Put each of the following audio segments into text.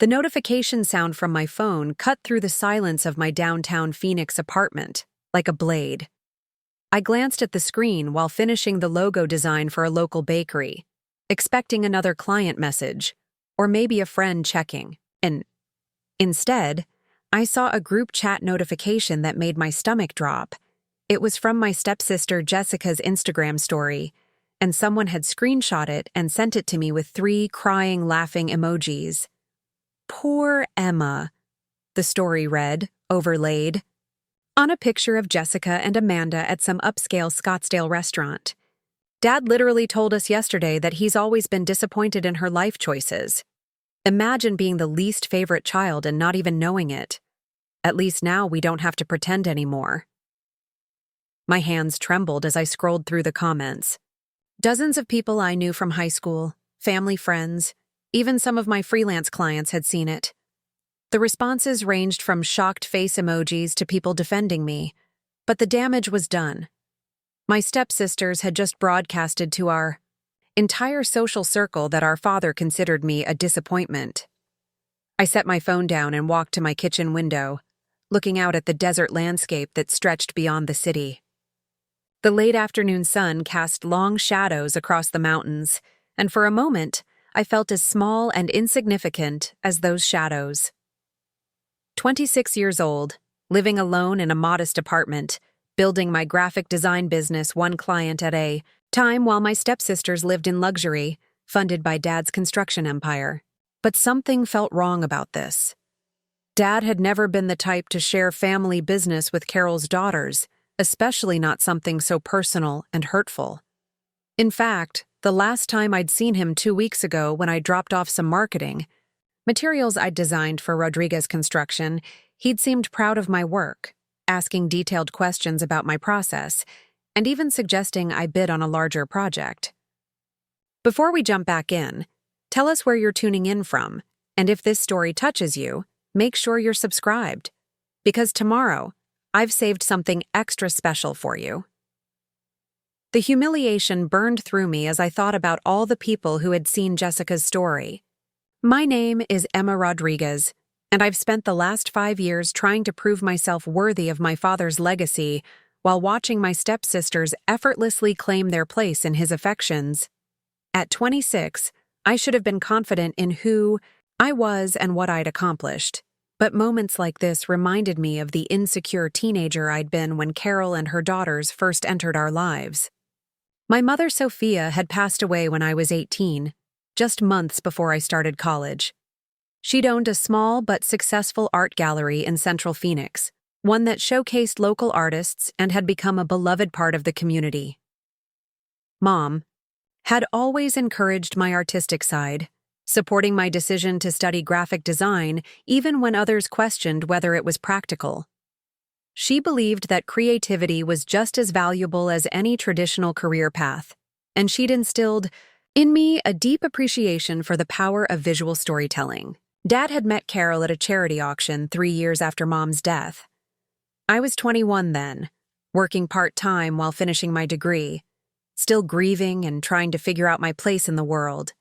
The notification sound from my phone cut through the silence of my downtown Phoenix apartment, like a blade. I glanced at the screen while finishing the logo design for a local bakery, expecting another client message, or maybe a friend checking, and instead, I saw a group chat notification that made my stomach drop. It was from my stepsister Jessica's Instagram story, and someone had screenshot it and sent it to me with 3 crying, laughing emojis. Poor Emma, the story read, overlaid, on a picture of Jessica and Amanda at some upscale Scottsdale restaurant. Dad literally told us yesterday that he's always been disappointed in her life choices. Imagine being the least favorite child and not even knowing it. At least now we don't have to pretend anymore. My hands trembled as I scrolled through the comments. Dozens of people I knew from high school, family friends, even some of my freelance clients had seen it. The responses ranged from shocked face emojis to people defending me, but the damage was done. My stepsisters had just broadcasted to our entire social circle that our father considered me a disappointment. I set my phone down and walked to my kitchen window, looking out at the desert landscape that stretched beyond the city. The late afternoon sun cast long shadows across the mountains, and for a moment, I felt as small and insignificant as those shadows. 26 years old, living alone in a modest apartment, building my graphic design business one client at a time while my stepsisters lived in luxury, funded by Dad's construction empire. But something felt wrong about this. Dad had never been the type to share family business with Carol's daughters, especially not something so personal and hurtful. In fact, the last time I'd seen him 2 weeks ago when I dropped off some marketing materials I'd designed for Rodriguez Construction, he'd seemed proud of my work, asking detailed questions about my process, and even suggesting I bid on a larger project. Before we jump back in, tell us where you're tuning in from, and if this story touches you, make sure you're subscribed, because tomorrow, I've saved something extra special for you. The humiliation burned through me as I thought about all the people who had seen Jessica's story. My name is Emma Rodriguez, and I've spent the last 5 years trying to prove myself worthy of my father's legacy while watching my stepsisters effortlessly claim their place in his affections. At 26, I should have been confident in who I was and what I'd accomplished. But moments like this reminded me of the insecure teenager I'd been when Carol and her daughters first entered our lives. My mother, Sophia, had passed away when I was 18, just months before I started college. She'd owned a small but successful art gallery in Central Phoenix, one that showcased local artists and had become a beloved part of the community. Mom had always encouraged my artistic side, supporting my decision to study graphic design even when others questioned whether it was practical. She believed that creativity was just as valuable as any traditional career path, and she'd instilled in me a deep appreciation for the power of visual storytelling. Dad had met Carol at a charity auction 3 years after Mom's death. I was 21 then, working part-time while finishing my degree, still grieving and trying to figure out my place in the world.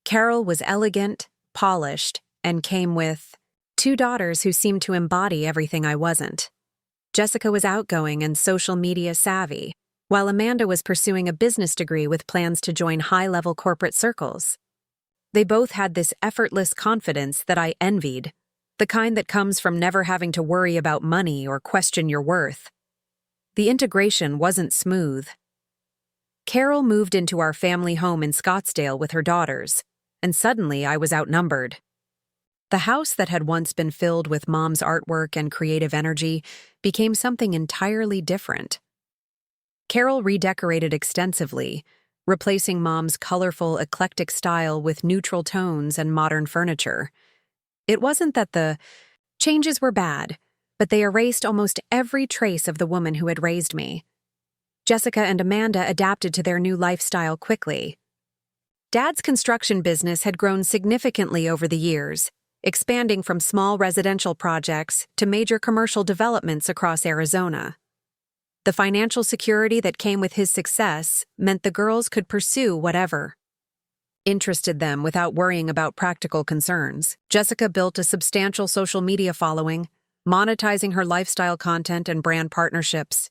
Carol was elegant, polished, and came with 2 daughters who seemed to embody everything I wasn't. Jessica was outgoing and social media savvy, while Amanda was pursuing a business degree with plans to join high-level corporate circles. They both had this effortless confidence that I envied, the kind that comes from never having to worry about money or question your worth. The integration wasn't smooth. Carol moved into our family home in Scottsdale with her daughters, and suddenly I was outnumbered. The house that had once been filled with Mom's artwork and creative energy became something entirely different. Carol redecorated extensively, replacing Mom's colorful, eclectic style with neutral tones and modern furniture. It wasn't that the changes were bad, but they erased almost every trace of the woman who had raised me. Jessica and Amanda adapted to their new lifestyle quickly. Dad's construction business had grown significantly over the years, expanding from small residential projects to major commercial developments across Arizona. The financial security that came with his success meant the girls could pursue whatever interested them without worrying about practical concerns. Jessica built a substantial social media following, monetizing her lifestyle content and brand partnerships.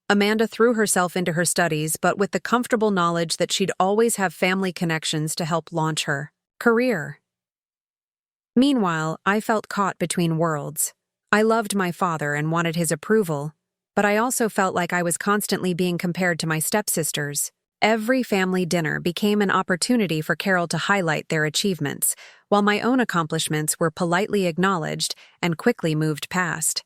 Amanda threw herself into her studies, but with the comfortable knowledge that she'd always have family connections to help launch her career. Meanwhile, I felt caught between worlds. I loved my father and wanted his approval, but I also felt like I was constantly being compared to my stepsisters. Every family dinner became an opportunity for Carol to highlight their achievements, while my own accomplishments were politely acknowledged and quickly moved past.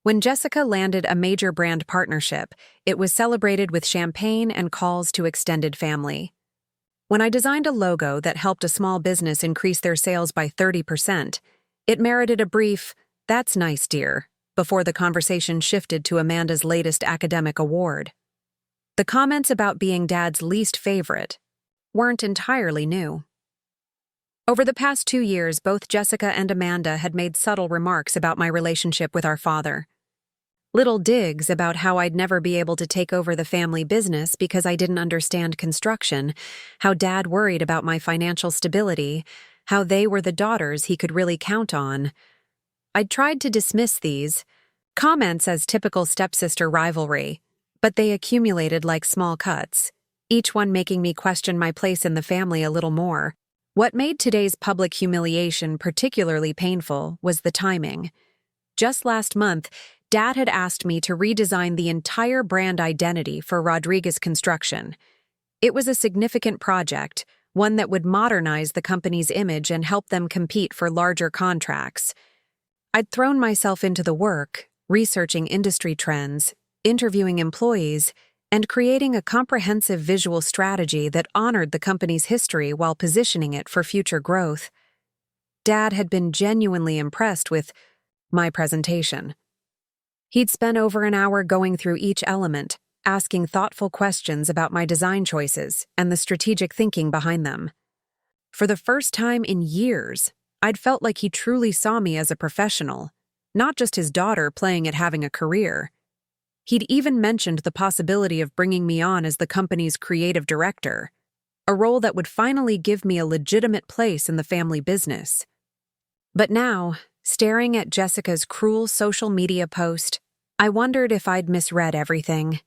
When Jessica landed a major brand partnership, it was celebrated with champagne and calls to extended family. When I designed a logo that helped a small business increase their sales by 30%, it merited a brief, "That's nice, dear," before the conversation shifted to Amanda's latest academic award. The comments about being Dad's least favorite weren't entirely new. Over the past 2 years, both Jessica and Amanda had made subtle remarks about my relationship with our father. Little digs about how I'd never be able to take over the family business because I didn't understand construction, how Dad worried about my financial stability, how they were the daughters he could really count on. I'd tried to dismiss these comments as typical stepsister rivalry, but they accumulated like small cuts, each one making me question my place in the family a little more. What made today's public humiliation particularly painful was the timing. Just last month, Dad had asked me to redesign the entire brand identity for Rodriguez Construction. It was a significant project, one that would modernize the company's image and help them compete for larger contracts. I'd thrown myself into the work, researching industry trends, interviewing employees, and creating a comprehensive visual strategy that honored the company's history while positioning it for future growth. Dad had been genuinely impressed with my presentation. He'd spent over an hour going through each element, asking thoughtful questions about my design choices and the strategic thinking behind them. For the first time in years, I'd felt like he truly saw me as a professional, not just his daughter playing at having a career. He'd even mentioned the possibility of bringing me on as the company's creative director, a role that would finally give me a legitimate place in the family business. But now, staring at Jessica's cruel social media post, I wondered if I'd misread everything.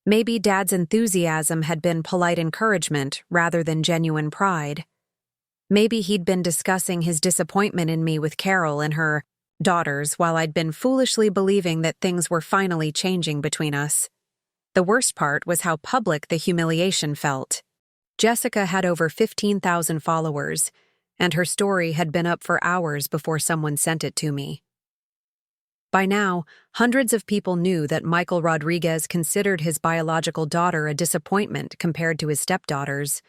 Maybe Dad's enthusiasm had been polite encouragement rather than genuine pride. Maybe he'd been discussing his disappointment in me with Carol and her daughters while I'd been foolishly believing that things were finally changing between us. The worst part was how public the humiliation felt. Jessica had over 15,000 followers, and her story had been up for hours before someone sent it to me. By now, hundreds of people knew that Michael Rodriguez considered his biological daughter a disappointment compared to his stepdaughters.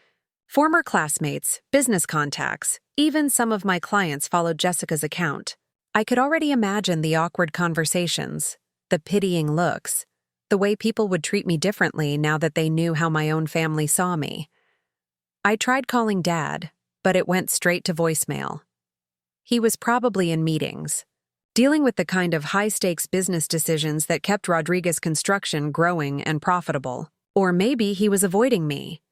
Former classmates, business contacts, even some of my clients followed Jessica's account. I could already imagine the awkward conversations, the pitying looks, the way people would treat me differently now that they knew how my own family saw me. I tried calling Dad, but it went straight to voicemail. He was probably in meetings, dealing with the kind of high-stakes business decisions that kept Rodriguez Construction growing and profitable. Or maybe he was avoiding me,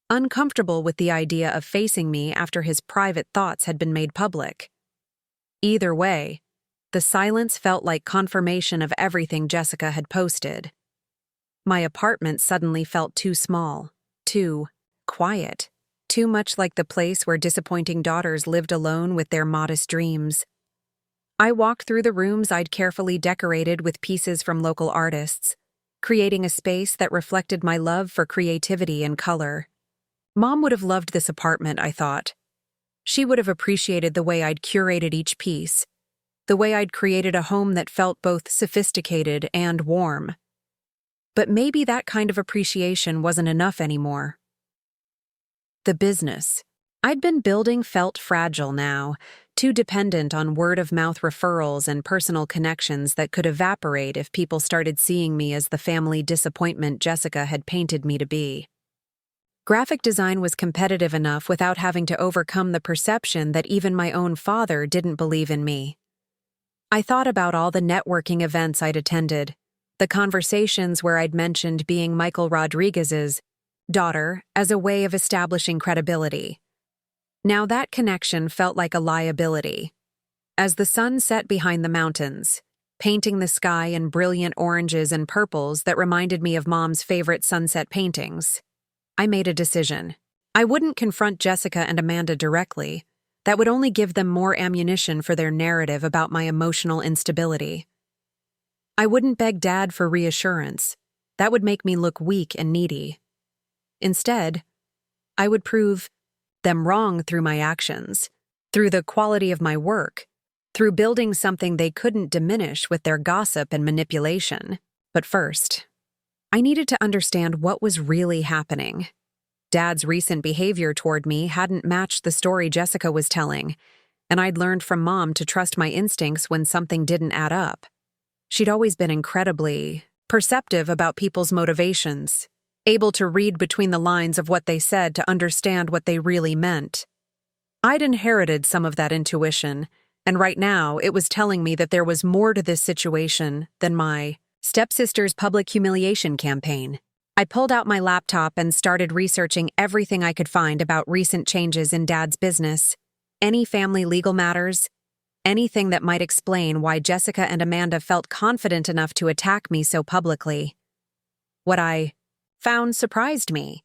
uncomfortable with the idea of facing me after his private thoughts had been made public. Either way, the silence felt like confirmation of everything Jessica had posted. My apartment suddenly felt too small, too quiet, too much like the place where disappointing daughters lived alone with their modest dreams. I walked through the rooms I'd carefully decorated with pieces from local artists, creating a space that reflected my love for creativity and color. Mom would have loved this apartment, I thought. She would have appreciated the way I'd curated each piece, the way I'd created a home that felt both sophisticated and warm. But maybe that kind of appreciation wasn't enough anymore. The business I'd been building felt fragile now, too dependent on word-of-mouth referrals and personal connections that could evaporate if people started seeing me as the family disappointment Jessica had painted me to be. Graphic design was competitive enough without having to overcome the perception that even my own father didn't believe in me. I thought about all the networking events I'd attended, the conversations where I'd mentioned being Michael Rodriguez's daughter as a way of establishing credibility. Now that connection felt like a liability. As the sun set behind the mountains, painting the sky in brilliant oranges and purples that reminded me of Mom's favorite sunset paintings, I made a decision. I wouldn't confront Jessica and Amanda directly. That would only give them more ammunition for their narrative about my emotional instability. I wouldn't beg Dad for reassurance. That would make me look weak and needy. Instead, I would prove them wrong through my actions, through the quality of my work, through building something they couldn't diminish with their gossip and manipulation. But first, I needed to understand what was really happening. Dad's recent behavior toward me hadn't matched the story Jessica was telling, and I'd learned from Mom to trust my instincts when something didn't add up. She'd always been incredibly perceptive about people's motivations, able to read between the lines of what they said to understand what they really meant. I'd inherited some of that intuition, and right now it was telling me that there was more to this situation than my Stepsisters public humiliation campaign. I pulled out my laptop and started researching everything I could find about recent changes in Dad's business, any family legal matters, anything that might explain why Jessica and Amanda felt confident enough to attack me so publicly. What I found surprised me.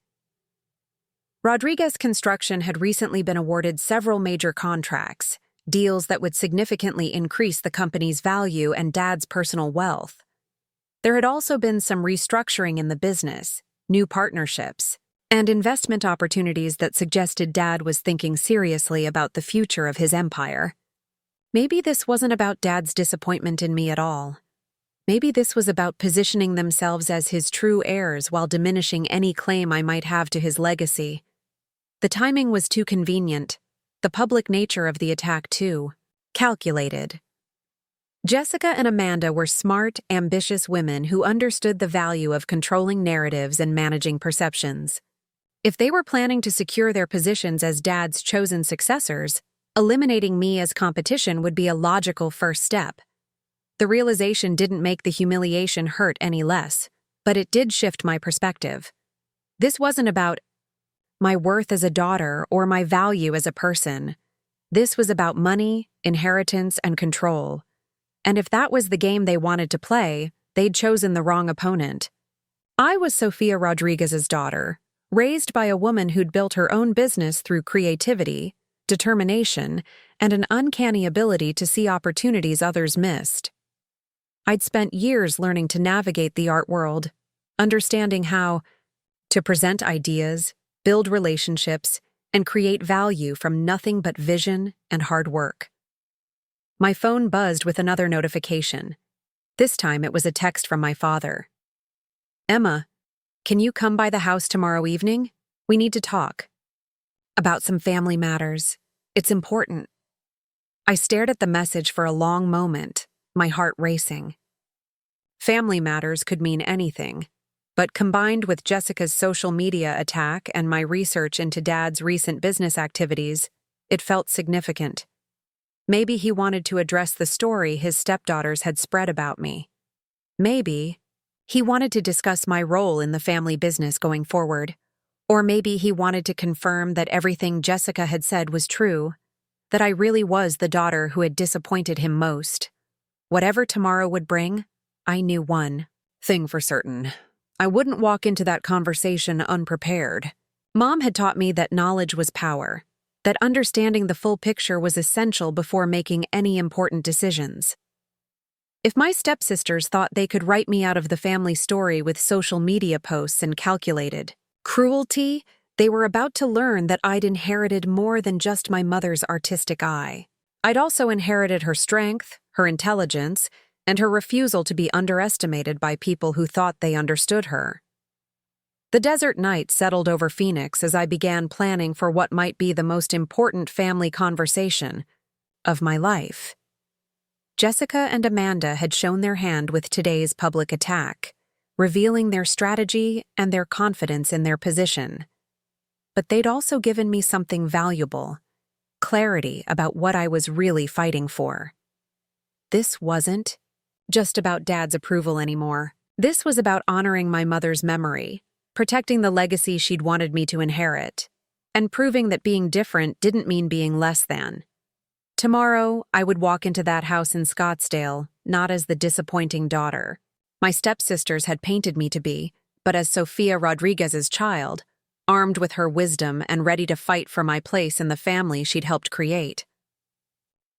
Rodriguez Construction had recently been awarded several major contracts, deals that would significantly increase the company's value and Dad's personal wealth. There had also been some restructuring in the business, new partnerships, and investment opportunities that suggested Dad was thinking seriously about the future of his empire. Maybe this wasn't about Dad's disappointment in me at all. Maybe this was about positioning themselves as his true heirs while diminishing any claim I might have to his legacy. The timing was too convenient, the public nature of the attack too calculated. Jessica and Amanda were smart, ambitious women who understood the value of controlling narratives and managing perceptions. If they were planning to secure their positions as Dad's chosen successors, eliminating me as competition would be a logical first step. The realization didn't make the humiliation hurt any less, but it did shift my perspective. This wasn't about my worth as a daughter or my value as a person. This was about money, inheritance, and control. And if that was the game they wanted to play, they'd chosen the wrong opponent. I was Sofia Rodriguez's daughter, raised by a woman who'd built her own business through creativity, determination, and an uncanny ability to see opportunities others missed. I'd spent years learning to navigate the art world, understanding how to present ideas, build relationships, and create value from nothing but vision and hard work. My phone buzzed with another notification. This time it was a text from my father. "Emma, can you come by the house tomorrow evening? We need to talk. About some family matters. It's important." I stared at the message for a long moment, my heart racing. Family matters could mean anything, but combined with Jessica's social media attack and my research into Dad's recent business activities, it felt significant. Maybe he wanted to address the story his stepdaughters had spread about me. Maybe he wanted to discuss my role in the family business going forward. Or maybe he wanted to confirm that everything Jessica had said was true, that I really was the daughter who had disappointed him most. Whatever tomorrow would bring, I knew one thing for certain. I wouldn't walk into that conversation unprepared. Mom had taught me that knowledge was power, that understanding the full picture was essential before making any important decisions. If my stepsisters thought they could write me out of the family story with social media posts and calculated cruelty, they were about to learn that I'd inherited more than just my mother's artistic eye. I'd also inherited her strength, her intelligence, and her refusal to be underestimated by people who thought they understood her. The desert night settled over Phoenix as I began planning for what might be the most important family conversation of my life. Jessica and Amanda had shown their hand with today's public attack, revealing their strategy and their confidence in their position. But they'd also given me something valuable, clarity about what I was really fighting for. This wasn't just about Dad's approval anymore. This was about honoring my mother's memory, protecting the legacy she'd wanted me to inherit, and proving that being different didn't mean being less than. Tomorrow, I would walk into that house in Scottsdale, not as the disappointing daughter my stepsisters had painted me to be, but as Sofia Rodriguez's child, armed with her wisdom and ready to fight for my place in the family she'd helped create.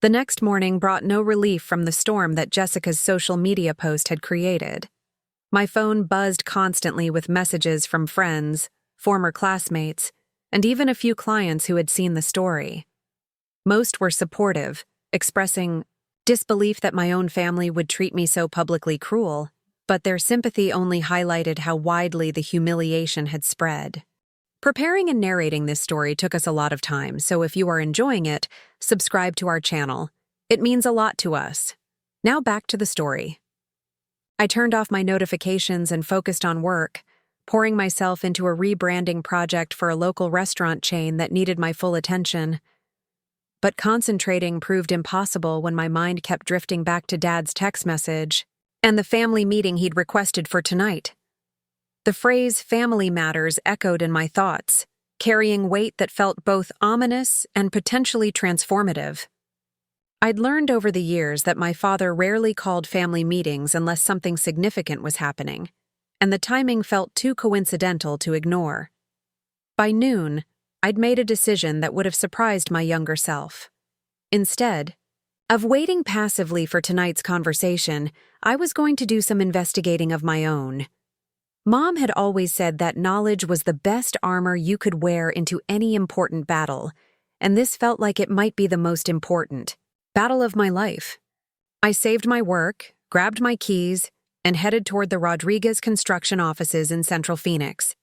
The next morning brought no relief from the storm that Jessica's social media post had created. My phone buzzed constantly with messages from friends, former classmates, and even a few clients who had seen the story. Most were supportive, expressing disbelief that my own family would treat me so publicly cruel, but their sympathy only highlighted how widely the humiliation had spread. Preparing and narrating this story took us a lot of time, so if you are enjoying it, subscribe to our channel. It means a lot to us. Now back to the story. I turned off my notifications and focused on work, pouring myself into a rebranding project for a local restaurant chain that needed my full attention. But concentrating proved impossible when my mind kept drifting back to Dad's text message and the family meeting he'd requested for tonight. The phrase "family matters" echoed in my thoughts, carrying weight that felt both ominous and potentially transformative. I'd learned over the years that my father rarely called family meetings unless something significant was happening, and the timing felt too coincidental to ignore. By noon, I'd made a decision that would have surprised my younger self. Instead of waiting passively for tonight's conversation, I was going to do some investigating of my own. Mom had always said that knowledge was the best armor you could wear into any important battle, and this felt like it might be the most important battle of my life. I saved my work, grabbed my keys, and headed toward the Rodriguez construction offices in Central Phoenix.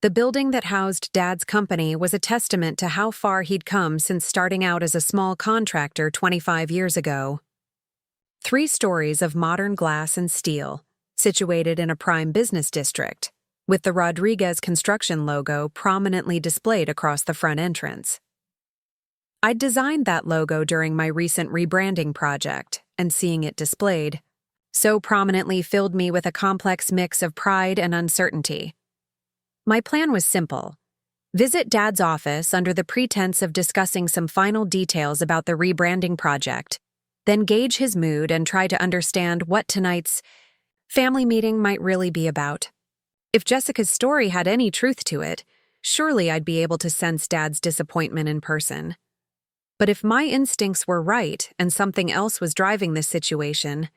The building that housed Dad's company was a testament to how far he'd come since starting out as a small contractor 25 years ago. 3 stories of modern glass and steel, situated in a prime business district, with the Rodriguez construction logo prominently displayed across the front entrance. I'd designed that logo during my recent rebranding project, and seeing it displayed so prominently filled me with a complex mix of pride and uncertainty. My plan was simple: visit Dad's office under the pretense of discussing some final details about the rebranding project, then gauge his mood and try to understand what tonight's family meeting might really be about. If Jessica's story had any truth to it, surely I'd be able to sense Dad's disappointment in person. But if my instincts were right and something else was driving this situation,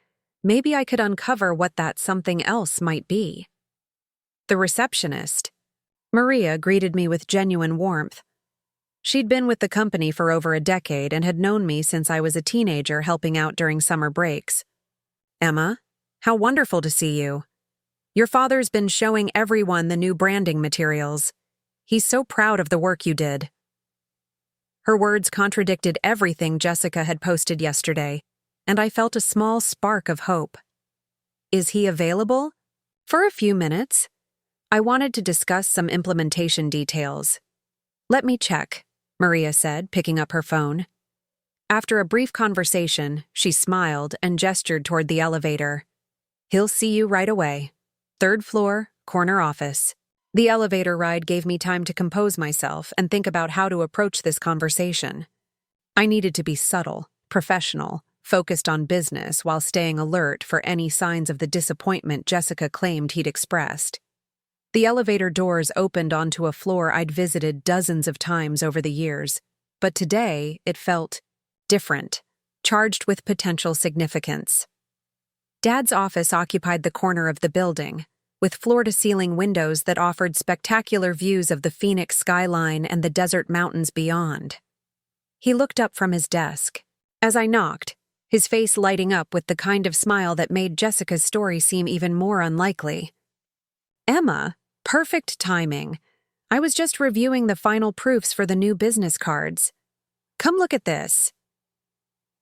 maybe I could uncover what that something else might be. The receptionist, Maria, greeted me with genuine warmth. She'd been with the company for over a decade and had known me since I was a teenager helping out during summer breaks. "Emma, how wonderful to see you. Your father's been showing everyone the new branding materials. He's so proud of the work you did." Her words contradicted everything Jessica had posted yesterday, and I felt a small spark of hope. "Is he available?" "For a few minutes. I wanted to discuss some implementation details." "Let me check," Maria said, picking up her phone. After a brief conversation, she smiled and gestured toward the elevator. "He'll see you right away. 3rd floor, corner office." The elevator ride gave me time to compose myself and think about how to approach this conversation. I needed to be subtle, professional, focused on business while staying alert for any signs of the disappointment Jessica claimed he'd expressed. The elevator doors opened onto a floor I'd visited dozens of times over the years, but today it felt different, charged with potential significance. Dad's office occupied the corner of the building, with floor-to-ceiling windows that offered spectacular views of the Phoenix skyline and the desert mountains beyond. He looked up from his desk. As I knocked, his face lighting up with the kind of smile that made Jessica's story seem even more unlikely. "Emma, perfect timing. I was just reviewing the final proofs for the new business cards. Come look at this."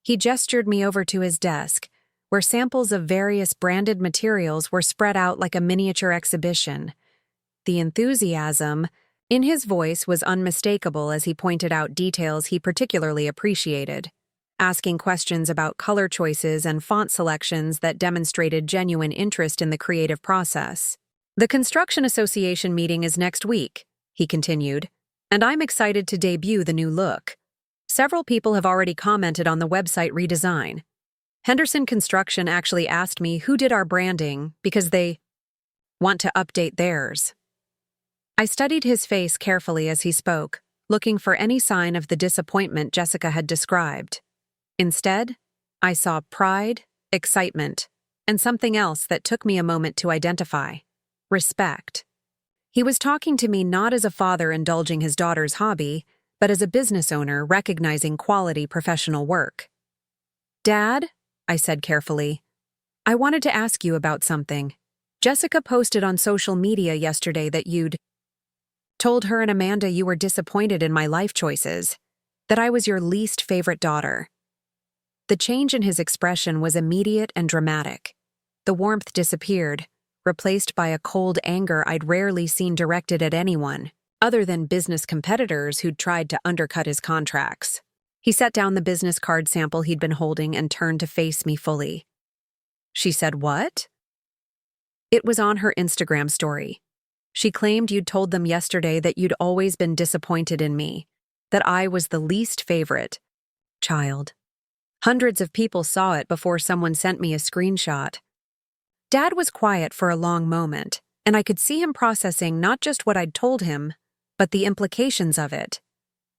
He gestured me over to his desk, where samples of various branded materials were spread out like a miniature exhibition. The enthusiasm in his voice was unmistakable as he pointed out details he particularly appreciated, asking questions about color choices and font selections that demonstrated genuine interest in the creative process. The Construction Association meeting is next week, he continued, and I'm excited to debut the new look. Several people have already commented on the website redesign. Henderson Construction actually asked me who did our branding because they want to update theirs. I studied his face carefully as he spoke, looking for any sign of the disappointment Jessica had described. Instead, I saw pride, excitement, and something else that took me a moment to identify: respect. He was talking to me not as a father indulging his daughter's hobby, but as a business owner recognizing quality professional work. "Dad," I said carefully, "I wanted to ask you about something. Jessica posted on social media yesterday that you'd told her and Amanda you were disappointed in my life choices, that I was your least favorite daughter." The change in his expression was immediate and dramatic. The warmth disappeared, replaced by a cold anger I'd rarely seen directed at anyone, other than business competitors who'd tried to undercut his contracts. He set down the business card sample he'd been holding and turned to face me fully. "She said what?" "It was on her Instagram story. She claimed you'd told them yesterday that you'd always been disappointed in me, that I was the least favorite child. Hundreds of people saw it before someone sent me a screenshot." Dad was quiet for a long moment, and I could see him processing not just what I'd told him, but the implications of it.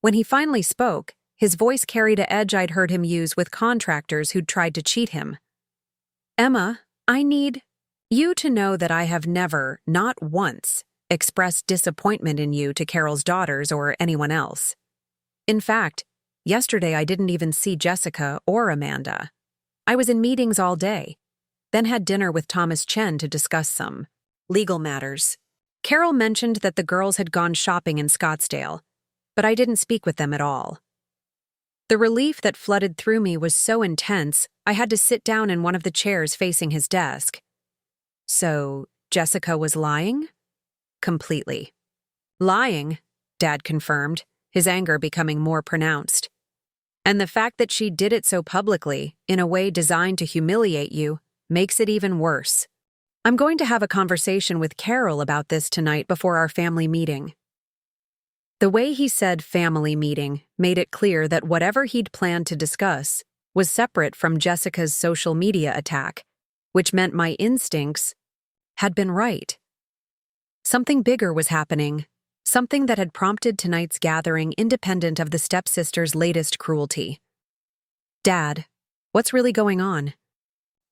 When he finally spoke, his voice carried an edge I'd heard him use with contractors who'd tried to cheat him. "Emma, I need you to know that I have never, not once, expressed disappointment in you to Carol's daughters or anyone else. In fact, yesterday I didn't even see Jessica or Amanda. I was in meetings all day, then had dinner with Thomas Chen to discuss some legal matters. Carol mentioned that the girls had gone shopping in Scottsdale, but I didn't speak with them at all." The relief that flooded through me was so intense, I had to sit down in one of the chairs facing his desk. "So, Jessica was lying?" "Completely." "Lying," Dad confirmed, his anger becoming more pronounced. "And the fact that she did it so publicly, in a way designed to humiliate you, makes it even worse. I'm going to have a conversation with Carol about this tonight before our family meeting." The way he said family meeting made it clear that whatever he'd planned to discuss was separate from Jessica's social media attack, which meant my instincts had been right. Something bigger was happening, something that had prompted tonight's gathering independent of the Stepsisters' latest cruelty. "Dad, what's really going on?"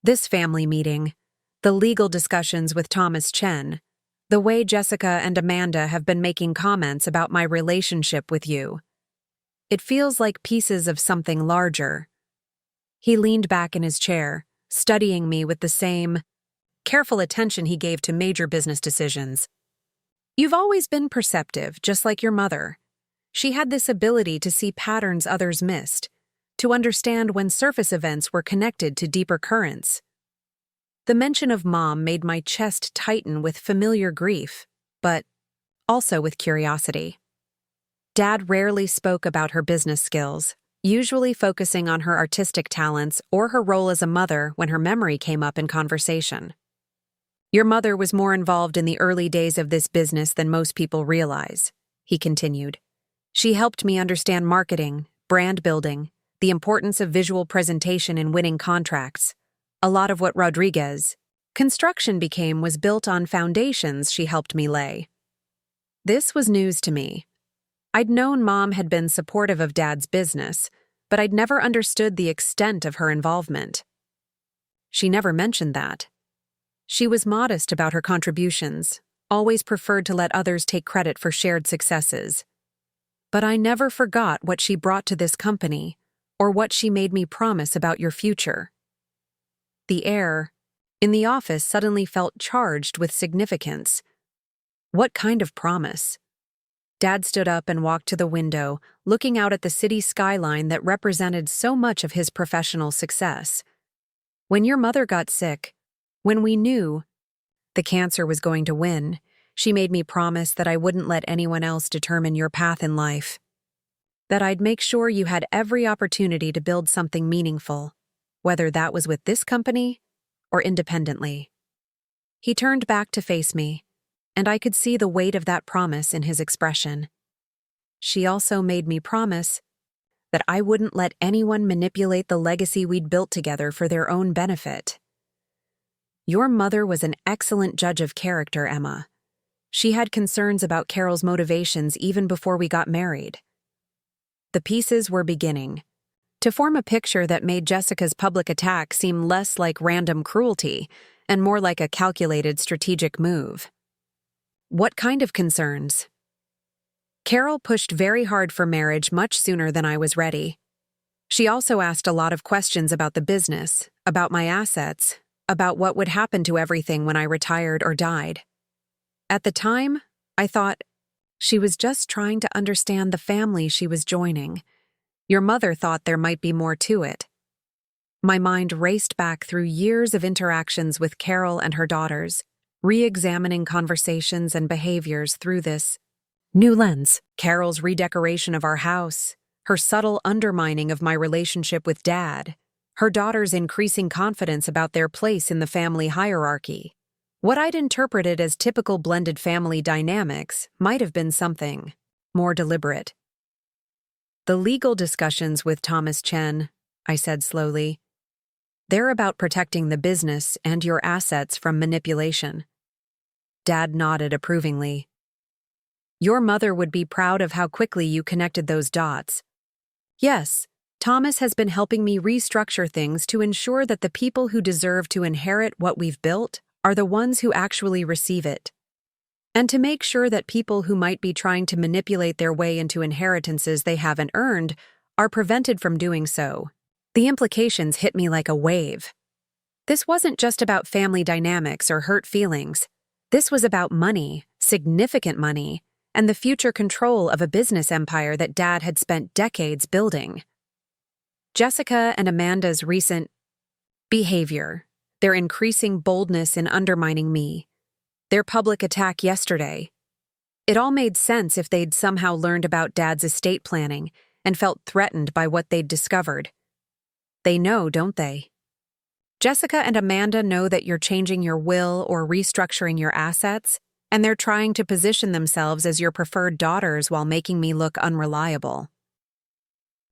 "This family meeting, the legal discussions with Thomas Chen, the way Jessica and Amanda have been making comments about my relationship with you. It feels like pieces of something larger." He leaned back in his chair, studying me with the same careful attention he gave to major business decisions. "You've always been perceptive, just like your mother. She had this ability to see patterns others missed, to understand when surface events were connected to deeper currents." The mention of Mom made my chest tighten with familiar grief, but also with curiosity. Dad rarely spoke about her business skills, usually focusing on her artistic talents or her role as a mother when her memory came up in conversation. "Your mother was more involved in the early days of this business than most people realize," he continued. "She helped me understand marketing, brand building, the importance of visual presentation in winning contracts. A lot of what Rodriguez construction became was built on foundations she helped me lay." This was news to me. I'd known Mom had been supportive of Dad's business, but I'd never understood the extent of her involvement. She never mentioned that. She was modest about her contributions, always preferred to let others take credit for shared successes. But I never forgot what she brought to this company, or what she made me promise about your future. The air in the office suddenly felt charged with significance. What kind of promise? Dad stood up and walked to the window, looking out at the city skyline that represented so much of his professional success. "When your mother got sick, when we knew the cancer was going to win, she made me promise that I wouldn't let anyone else determine your path in life. That I'd make sure you had every opportunity to build something meaningful, whether that was with this company or independently." He turned back to face me, and I could see the weight of that promise in his expression. She also made me promise that I wouldn't let anyone manipulate the legacy we'd built together for their own benefit. Your mother was an excellent judge of character, Emma. She had concerns about Carol's motivations even before we got married. The pieces were beginning to form a picture that made Jessica's public attack seem less like random cruelty and more like a calculated strategic move. What kind of concerns? Carol pushed very hard for marriage much sooner than I was ready. She also asked a lot of questions about the business, about my assets, about what would happen to everything when I retired or died. At the time, I thought she was just trying to understand the family she was joining. Your mother thought there might be more to it. My mind raced back through years of interactions with Carol and her daughters, re-examining conversations and behaviors through this new lens. Carol's redecoration of our house, her subtle undermining of my relationship with Dad, her daughter's increasing confidence about their place in the family hierarchy. What I'd interpreted as typical blended family dynamics might have been something more deliberate. The legal discussions with Thomas Chen, I said slowly, they're about protecting the business and your assets from manipulation. Dad nodded approvingly. Your mother would be proud of how quickly you connected those dots. Yes, Thomas has been helping me restructure things to ensure that the people who deserve to inherit what we've built are the ones who actually receive it. And to make sure that people who might be trying to manipulate their way into inheritances they haven't earned are prevented from doing so. The implications hit me like a wave. This wasn't just about family dynamics or hurt feelings. This was about money, significant money, and the future control of a business empire that Dad had spent decades building. Jessica and Amanda's recent behavior, their increasing boldness in undermining me, their public attack yesterday. It all made sense if they'd somehow learned about Dad's estate planning and felt threatened by what they'd discovered. They know, don't they? Jessica and Amanda know that you're changing your will or restructuring your assets, and they're trying to position themselves as your preferred daughters while making me look unreliable.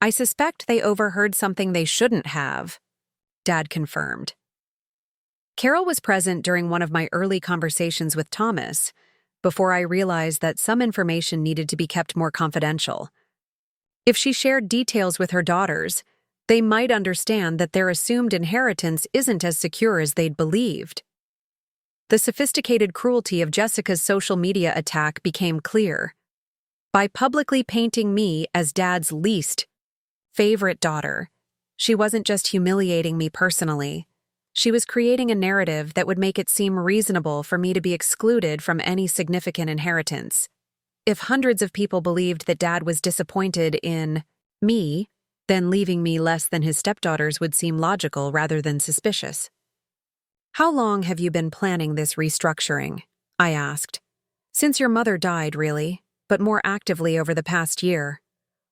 I suspect they overheard something they shouldn't have, Dad confirmed. Carol was present during one of my early conversations with Thomas, before I realized that some information needed to be kept more confidential. If she shared details with her daughters, they might understand that their assumed inheritance isn't as secure as they'd believed. The sophisticated cruelty of Jessica's social media attack became clear. By publicly painting me as Dad's least favorite daughter, she wasn't just humiliating me personally. She was creating a narrative that would make it seem reasonable for me to be excluded from any significant inheritance. If hundreds of people believed that Dad was disappointed in me, then leaving me less than his stepdaughters would seem logical rather than suspicious. How long have you been planning this restructuring? I asked. Since your mother died, really, but more actively over the past year.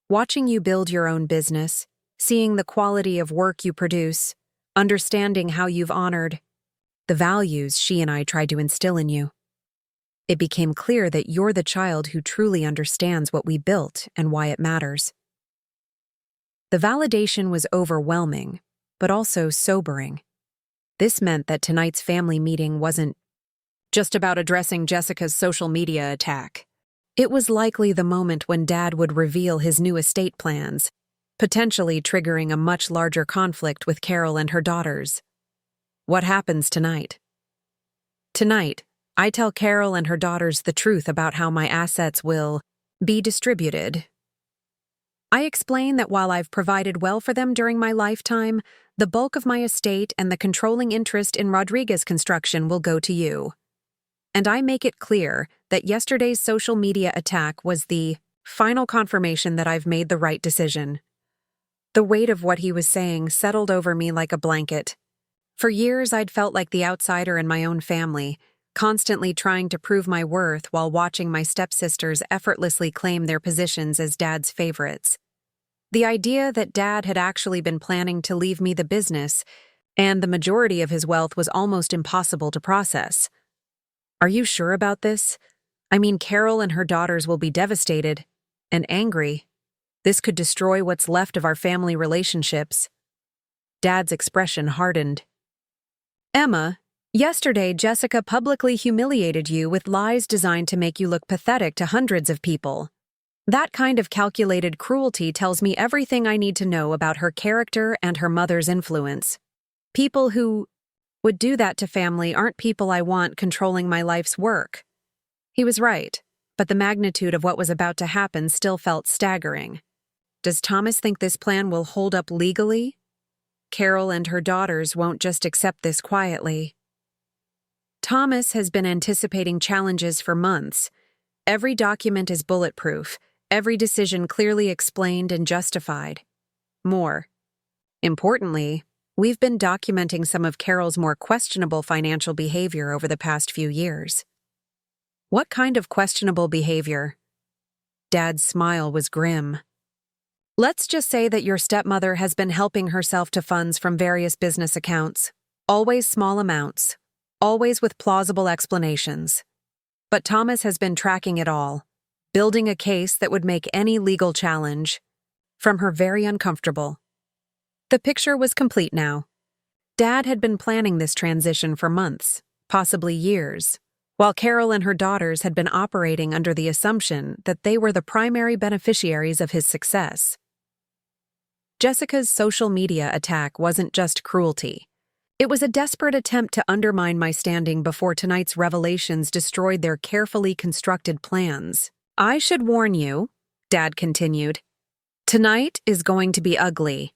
Watching you build your own business, seeing the quality of work you produce, understanding how you've honored the values she and I tried to instill in you. It became clear that you're the child who truly understands what we built and why it matters. The validation was overwhelming, but also sobering. This meant that tonight's family meeting wasn't just about addressing Jessica's social media attack. It was likely the moment when Dad would reveal his new estate plans, potentially triggering a much larger conflict with Carol and her daughters. What happens tonight? Tonight, I tell Carol and her daughters the truth about how my assets will be distributed. I explain that while I've provided well for them during my lifetime, the bulk of my estate and the controlling interest in Rodriguez construction will go to you. And I make it clear that yesterday's social media attack was the final confirmation that I've made the right decision. The weight of what he was saying settled over me like a blanket. For years, I'd felt like the outsider in my own family, constantly trying to prove my worth while watching my stepsisters effortlessly claim their positions as Dad's favorites. The idea that Dad had actually been planning to leave me the business and the majority of his wealth was almost impossible to process. Are you sure about this? I mean, Carol and her daughters will be devastated and angry. This could destroy what's left of our family relationships. Dad's expression hardened. Emma, yesterday Jessica publicly humiliated you with lies designed to make you look pathetic to hundreds of people. That kind of calculated cruelty tells me everything I need to know about her character and her mother's influence. People who would do that to family aren't people I want controlling my life's work. He was right, but the magnitude of what was about to happen still felt staggering. Does Thomas think this plan will hold up legally? Carol and her daughters won't just accept this quietly. Thomas has been anticipating challenges for months. Every document is bulletproof, every decision clearly explained and justified. More importantly, we've been documenting some of Carol's more questionable financial behavior over the past few years. What kind of questionable behavior? Dad's smile was grim. Let's just say that your stepmother has been helping herself to funds from various business accounts. Always small amounts. Always with plausible explanations. But Thomas has been tracking it all, building a case that would make any legal challenge from her very uncomfortable. The picture was complete now. Dad had been planning this transition for months, possibly years, while Carol and her daughters had been operating under the assumption that they were the primary beneficiaries of his success. Jessica's social media attack wasn't just cruelty. It was a desperate attempt to undermine my standing before tonight's revelations destroyed their carefully constructed plans. I should warn you, Dad continued. Tonight is going to be ugly.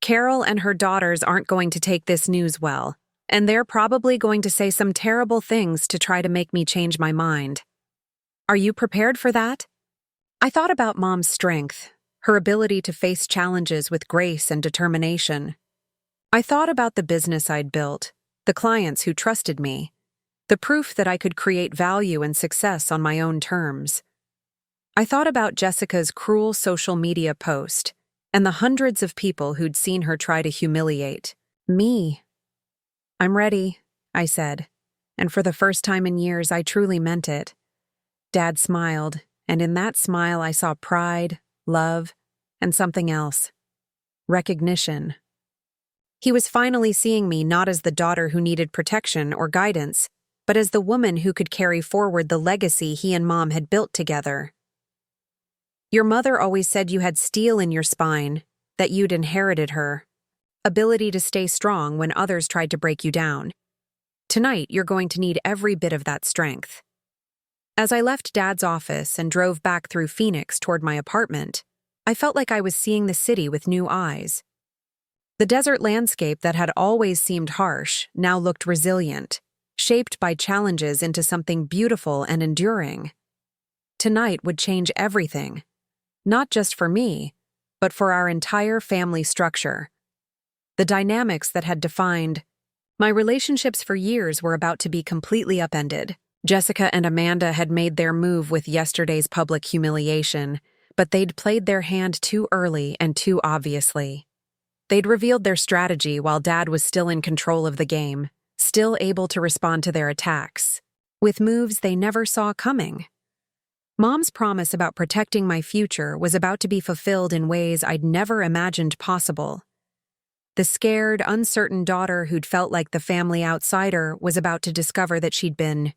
Carol and her daughters aren't going to take this news well, and they're probably going to say some terrible things to try to make me change my mind. Are you prepared for that? I thought about Mom's strength, her ability to face challenges with grace and determination. I thought about the business I'd built, the clients who trusted me, the proof that I could create value and success on my own terms. I thought about Jessica's cruel social media post and the hundreds of people who'd seen her try to humiliate me. I'm ready, I said, and for the first time in years I truly meant it. Dad smiled, and in that smile I saw pride, love, and something else. Recognition. He was finally seeing me not as the daughter who needed protection or guidance, but as the woman who could carry forward the legacy he and Mom had built together. Your mother always said you had steel in your spine, that you'd inherited her. Ability to stay strong when others tried to break you down. Tonight, you're going to need every bit of that strength. As I left Dad's office and drove back through Phoenix toward my apartment, I felt like I was seeing the city with new eyes. The desert landscape that had always seemed harsh now looked resilient, shaped by challenges into something beautiful and enduring. Tonight would change everything, not just for me, but for our entire family structure. The dynamics that had defined my relationships for years were about to be completely upended. Jessica and Amanda had made their move with yesterday's public humiliation, but they'd played their hand too early and too obviously. They'd revealed their strategy while Dad was still in control of the game, still able to respond to their attacks, with moves they never saw coming. Mom's promise about protecting my future was about to be fulfilled in ways I'd never imagined possible. The scared, uncertain daughter who'd felt like the family outsider was about to discover that she'd been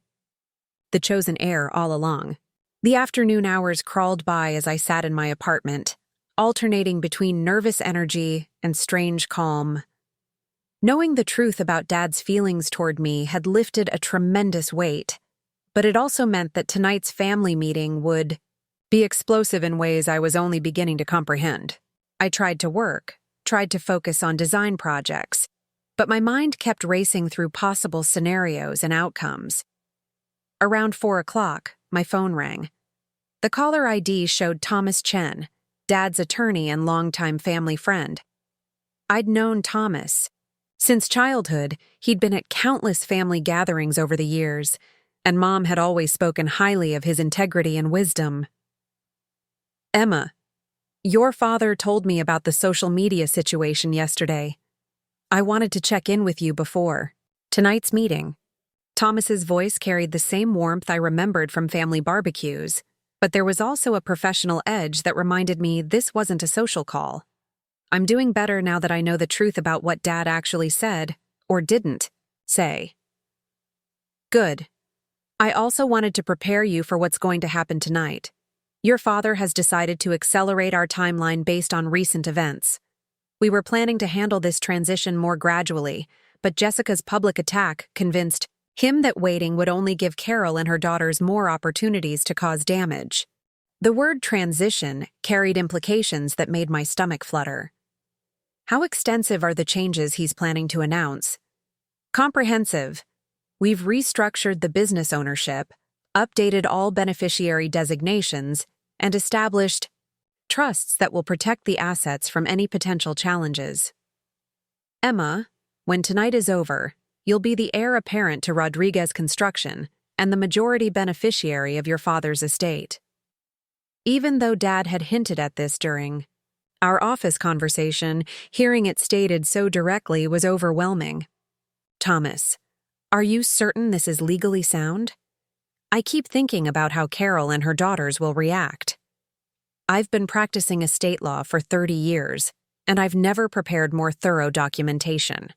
the chosen heir all along. The afternoon hours crawled by as I sat in my apartment, alternating between nervous energy and strange calm. Knowing the truth about Dad's feelings toward me had lifted a tremendous weight, but it also meant that tonight's family meeting would be explosive in ways I was only beginning to comprehend. I tried to work, tried to focus on design projects, but my mind kept racing through possible scenarios and outcomes. Around 4 o'clock, my phone rang. The caller ID showed Thomas Chen, Dad's attorney and longtime family friend. I'd known Thomas. Since childhood, he'd been at countless family gatherings over the years, and Mom had always spoken highly of his integrity and wisdom. Emma, your father told me about the social media situation yesterday. I wanted to check in with you before tonight's meeting. Thomas's voice carried the same warmth I remembered from family barbecues, but there was also a professional edge that reminded me this wasn't a social call. I'm doing better now that I know the truth about what Dad actually said, or didn't, say. Good. I also wanted to prepare you for what's going to happen tonight. Your father has decided to accelerate our timeline based on recent events. We were planning to handle this transition more gradually, but Jessica's public attack convinced him that waiting would only give Carol and her daughters more opportunities to cause damage. The word transition carried implications that made my stomach flutter. How extensive are the changes he's planning to announce? Comprehensive. We've restructured the business ownership, updated all beneficiary designations, and established trusts that will protect the assets from any potential challenges. Emma, when tonight is over, you'll be the heir apparent to Rodriguez Construction and the majority beneficiary of your father's estate. Even though Dad had hinted at this during our office conversation, hearing it stated so directly was overwhelming. Thomas, are you certain this is legally sound? I keep thinking about how Carol and her daughters will react. I've been practicing estate law for 30 years, and I've never prepared more thorough documentation.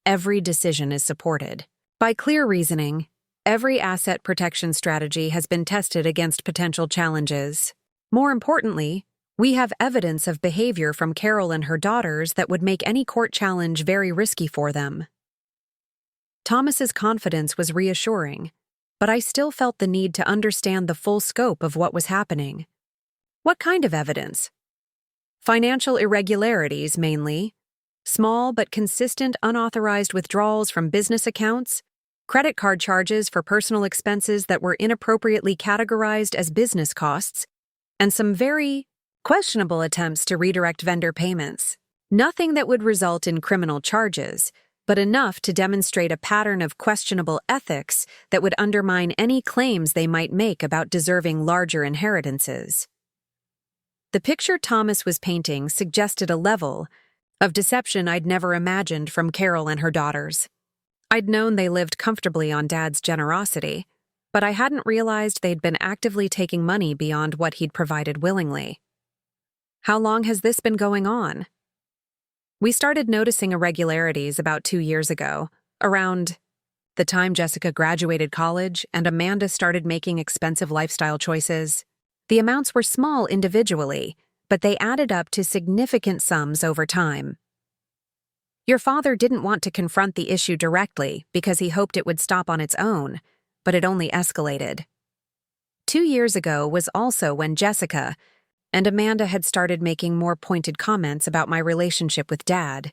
Every decision is supported by clear reasoning. Every asset protection strategy has been tested against potential challenges. More importantly, we have evidence of behavior from Carol and her daughters that would make any court challenge very risky for them. Thomas's confidence was reassuring, but I still felt the need to understand the full scope of what was happening. What kind of evidence? Financial irregularities, mainly. Small but consistent unauthorized withdrawals from business accounts, credit card charges for personal expenses that were inappropriately categorized as business costs, and some very questionable attempts to redirect vendor payments. Nothing that would result in criminal charges, but enough to demonstrate a pattern of questionable ethics that would undermine any claims they might make about deserving larger inheritances. The picture Thomas was painting suggested a level of deception I'd never imagined from Carol and her daughters. I'd known they lived comfortably on Dad's generosity, but I hadn't realized they'd been actively taking money beyond what he'd provided willingly. How long has this been going on? We started noticing irregularities about 2 years ago, around the time Jessica graduated college and Amanda started making expensive lifestyle choices. The amounts were small individually, but they added up to significant sums over time. Your father didn't want to confront the issue directly because he hoped it would stop on its own, but it only escalated. 2 years ago was also when Jessica and Amanda had started making more pointed comments about my relationship with Dad,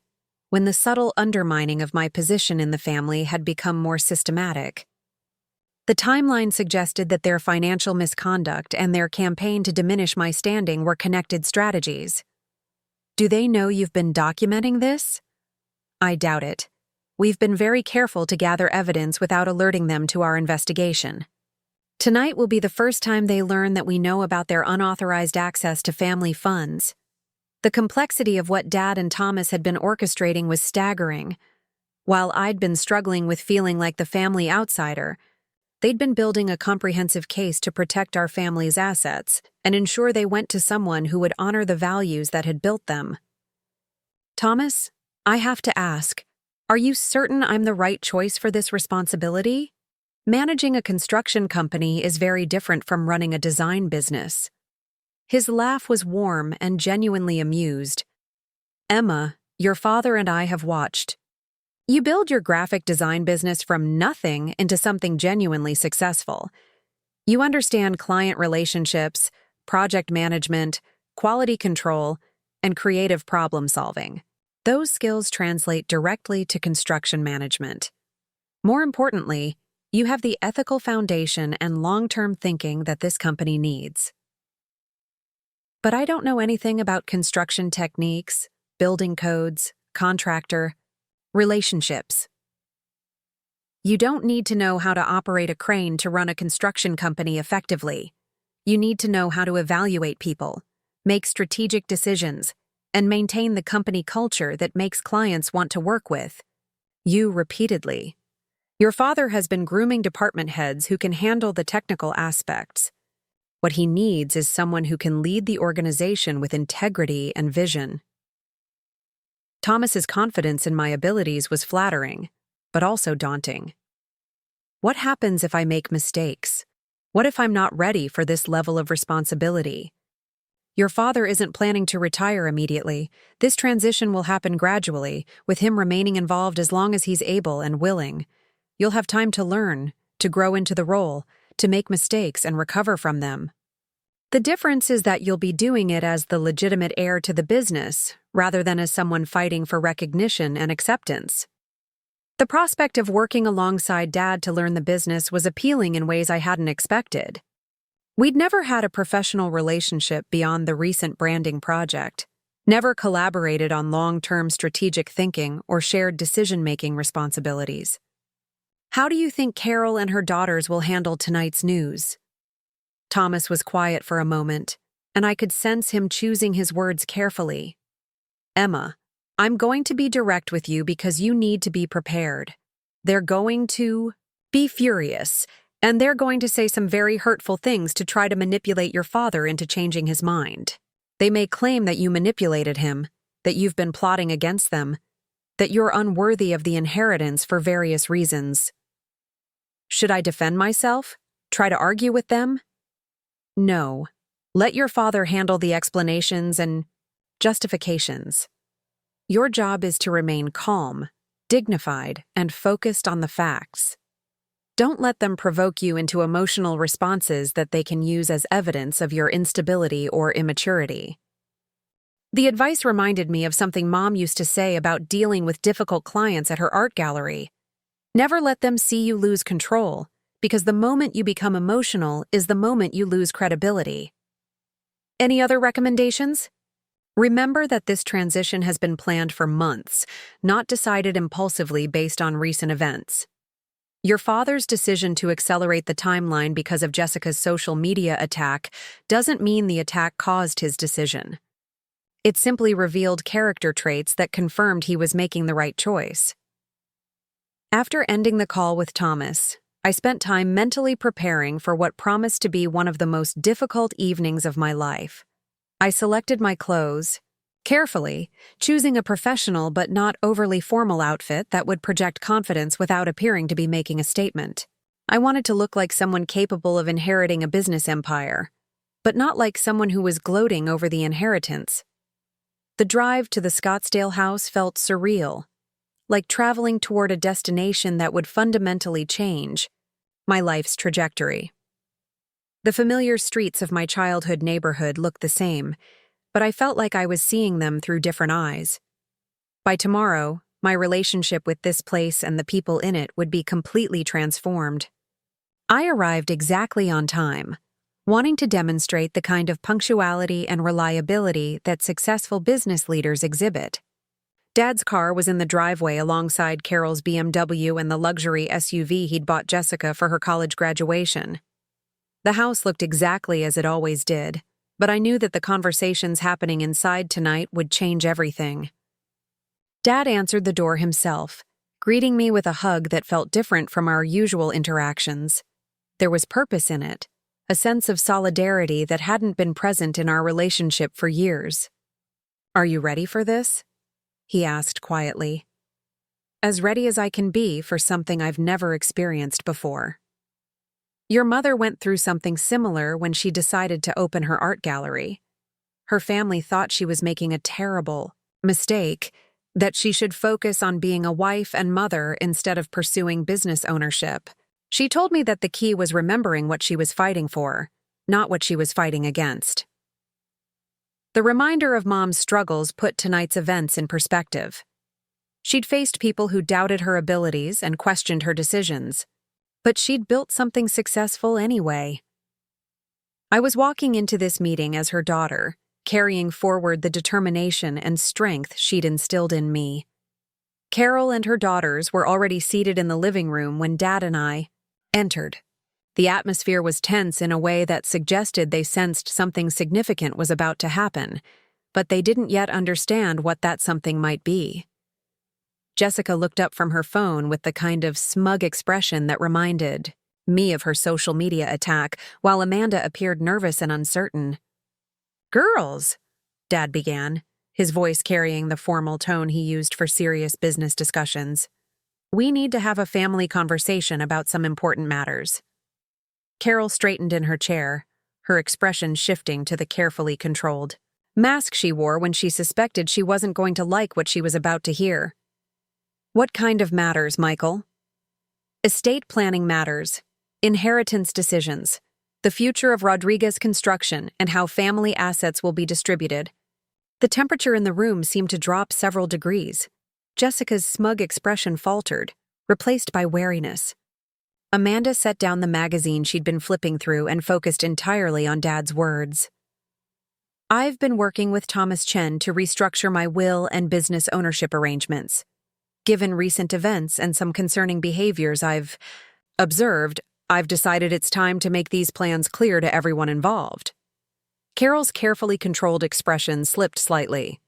when the subtle undermining of my position in the family had become more systematic. The timeline suggested that their financial misconduct and their campaign to diminish my standing were connected strategies. Do they know you've been documenting this? I doubt it. We've been very careful to gather evidence without alerting them to our investigation. Tonight will be the first time they learn that we know about their unauthorized access to family funds. The complexity of what Dad and Thomas had been orchestrating was staggering. While I'd been struggling with feeling like the family outsider, they'd been building a comprehensive case to protect our family's assets and ensure they went to someone who would honor the values that had built them. Thomas, I have to ask, are you certain I'm the right choice for this responsibility? Managing a construction company is very different from running a design business. His laugh was warm and genuinely amused. Emma, your father and I have watched. You build your graphic design business from nothing into something genuinely successful. You understand client relationships, project management, quality control, and creative problem solving. Those skills translate directly to construction management. More importantly, you have the ethical foundation and long-term thinking that this company needs. But I don't know anything about construction techniques, building codes, contractor, relationships. You don't need to know how to operate a crane to run a construction company effectively. You need to know how to evaluate people, make strategic decisions, and maintain the company culture that makes clients want to work with you repeatedly. Your father has been grooming department heads who can handle the technical aspects. What he needs is someone who can lead the organization with integrity and vision. Thomas's confidence in my abilities was flattering, but also daunting. What happens if I make mistakes? What if I'm not ready for this level of responsibility? Your father isn't planning to retire immediately. This transition will happen gradually, with him remaining involved as long as he's able and willing. You'll have time to learn, to grow into the role, to make mistakes and recover from them. The difference is that you'll be doing it as the legitimate heir to the business, rather than as someone fighting for recognition and acceptance. The prospect of working alongside Dad to learn the business was appealing in ways I hadn't expected. We'd never had a professional relationship beyond the recent branding project, never collaborated on long-term strategic thinking or shared decision-making responsibilities. How do you think Carol and her daughters will handle tonight's news? Thomas was quiet for a moment, and I could sense him choosing his words carefully. Emma, I'm going to be direct with you because you need to be prepared. They're going to be furious, and they're going to say some very hurtful things to try to manipulate your father into changing his mind. They may claim that you manipulated him, that you've been plotting against them, that you're unworthy of the inheritance for various reasons. Should I defend myself? Try to argue with them? No. Let your father handle the explanations and justifications. Your job is to remain calm, dignified, and focused on the facts. Don't let them provoke you into emotional responses that they can use as evidence of your instability or immaturity. The advice reminded me of something Mom used to say about dealing with difficult clients at her art gallery. Never let them see you lose control, because the moment you become emotional is the moment you lose credibility. Any other recommendations? Remember that this transition has been planned for months, not decided impulsively based on recent events. Your father's decision to accelerate the timeline because of Jessica's social media attack doesn't mean the attack caused his decision. It simply revealed character traits that confirmed he was making the right choice. After ending the call with Thomas, I spent time mentally preparing for what promised to be one of the most difficult evenings of my life. I selected my clothes carefully, choosing a professional but not overly formal outfit that would project confidence without appearing to be making a statement. I wanted to look like someone capable of inheriting a business empire, but not like someone who was gloating over the inheritance. The drive to the Scottsdale house felt surreal, like traveling toward a destination that would fundamentally change my life's trajectory. The familiar streets of my childhood neighborhood looked the same, but I felt like I was seeing them through different eyes. By tomorrow, my relationship with this place and the people in it would be completely transformed. I arrived exactly on time, wanting to demonstrate the kind of punctuality and reliability that successful business leaders exhibit. Dad's car was in the driveway alongside Carol's BMW and the luxury SUV he'd bought Jessica for her college graduation. The house looked exactly as it always did, but I knew that the conversations happening inside tonight would change everything. Dad answered the door himself, greeting me with a hug that felt different from our usual interactions. There was purpose in it, a sense of solidarity that hadn't been present in our relationship for years. "Are you ready for this?" he asked quietly. "As ready as I can be for something I've never experienced before." Your mother went through something similar when she decided to open her art gallery. Her family thought she was making a terrible mistake, that she should focus on being a wife and mother instead of pursuing business ownership. She told me that the key was remembering what she was fighting for, not what she was fighting against. The reminder of Mom's struggles put tonight's events in perspective. She'd faced people who doubted her abilities and questioned her decisions, but she'd built something successful anyway. I was walking into this meeting as her daughter, carrying forward the determination and strength she'd instilled in me. Carol and her daughters were already seated in the living room when Dad and I entered. The atmosphere was tense in a way that suggested they sensed something significant was about to happen, but they didn't yet understand what that something might be. Jessica looked up from her phone with the kind of smug expression that reminded me of her social media attack, while Amanda appeared nervous and uncertain. "Girls," Dad began, his voice carrying the formal tone he used for serious business discussions. "We need to have a family conversation about some important matters." Carol straightened in her chair, her expression shifting to the carefully controlled mask she wore when she suspected she wasn't going to like what she was about to hear. "What kind of matters, Michael?" "Estate planning matters, inheritance decisions, the future of Rodriguez construction, and how family assets will be distributed." The temperature in the room seemed to drop several degrees. Jessica's smug expression faltered, replaced by wariness. Amanda set down the magazine she'd been flipping through and focused entirely on Dad's words. "I've been working with Thomas Chen to restructure my will and business ownership arrangements. Given recent events and some concerning behaviors I've observed, I've decided it's time to make these plans clear to everyone involved." Carol's carefully controlled expression slipped slightly.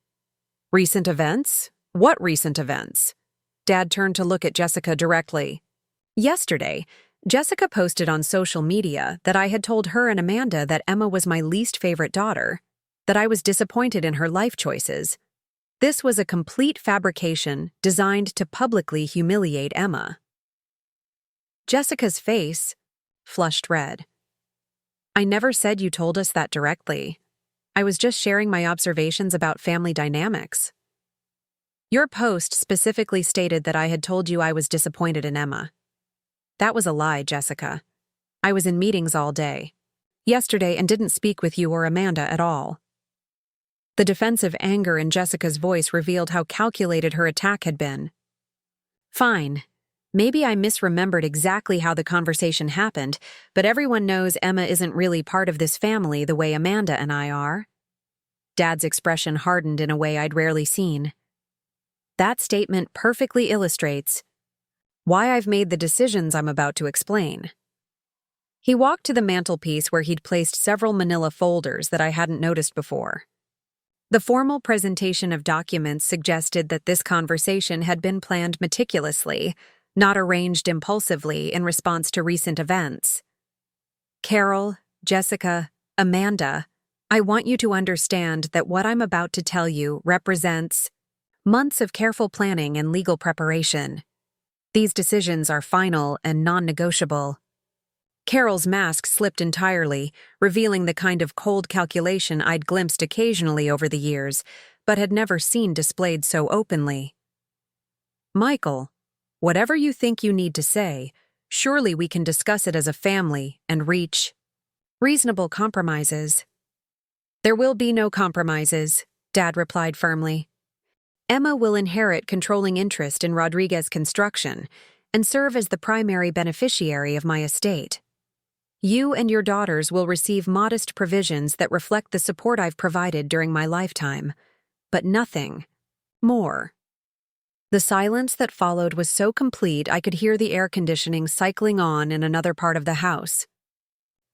"Recent events? What recent events?" Dad turned to look at Jessica directly. "Yesterday, Jessica posted on social media that I had told her and Amanda that Emma was my least favorite daughter, that I was disappointed in her life choices. This was a complete fabrication designed to publicly humiliate Emma." Jessica's face flushed red. "I never said you told us that directly. I was just sharing my observations about family dynamics." "Your post specifically stated that I had told you I was disappointed in Emma." "That was a lie, Jessica. I was in meetings all day yesterday and didn't speak with you or Amanda at all." The defensive anger in Jessica's voice revealed how calculated her attack had been. "Fine. Maybe I misremembered exactly how the conversation happened, but everyone knows Emma isn't really part of this family the way Amanda and I are." Dad's expression hardened in a way I'd rarely seen. "That statement perfectly illustrates why I've made the decisions I'm about to explain." He walked to the mantelpiece where he'd placed several manila folders that I hadn't noticed before. The formal presentation of documents suggested that this conversation had been planned meticulously, not arranged impulsively in response to recent events. "Carol, Jessica, Amanda, I want you to understand that what I'm about to tell you represents months of careful planning and legal preparation. These decisions are final and non-negotiable." Carol's mask slipped entirely, revealing the kind of cold calculation I'd glimpsed occasionally over the years, but had never seen displayed so openly. "Michael, whatever you think you need to say, surely we can discuss it as a family and reach reasonable compromises." "There will be no compromises," Dad replied firmly. "Emma will inherit controlling interest in Rodriguez construction and serve as the primary beneficiary of my estate. You and your daughters will receive modest provisions that reflect the support I've provided during my lifetime, but nothing more." The silence that followed was so complete I could hear the air conditioning cycling on in another part of the house.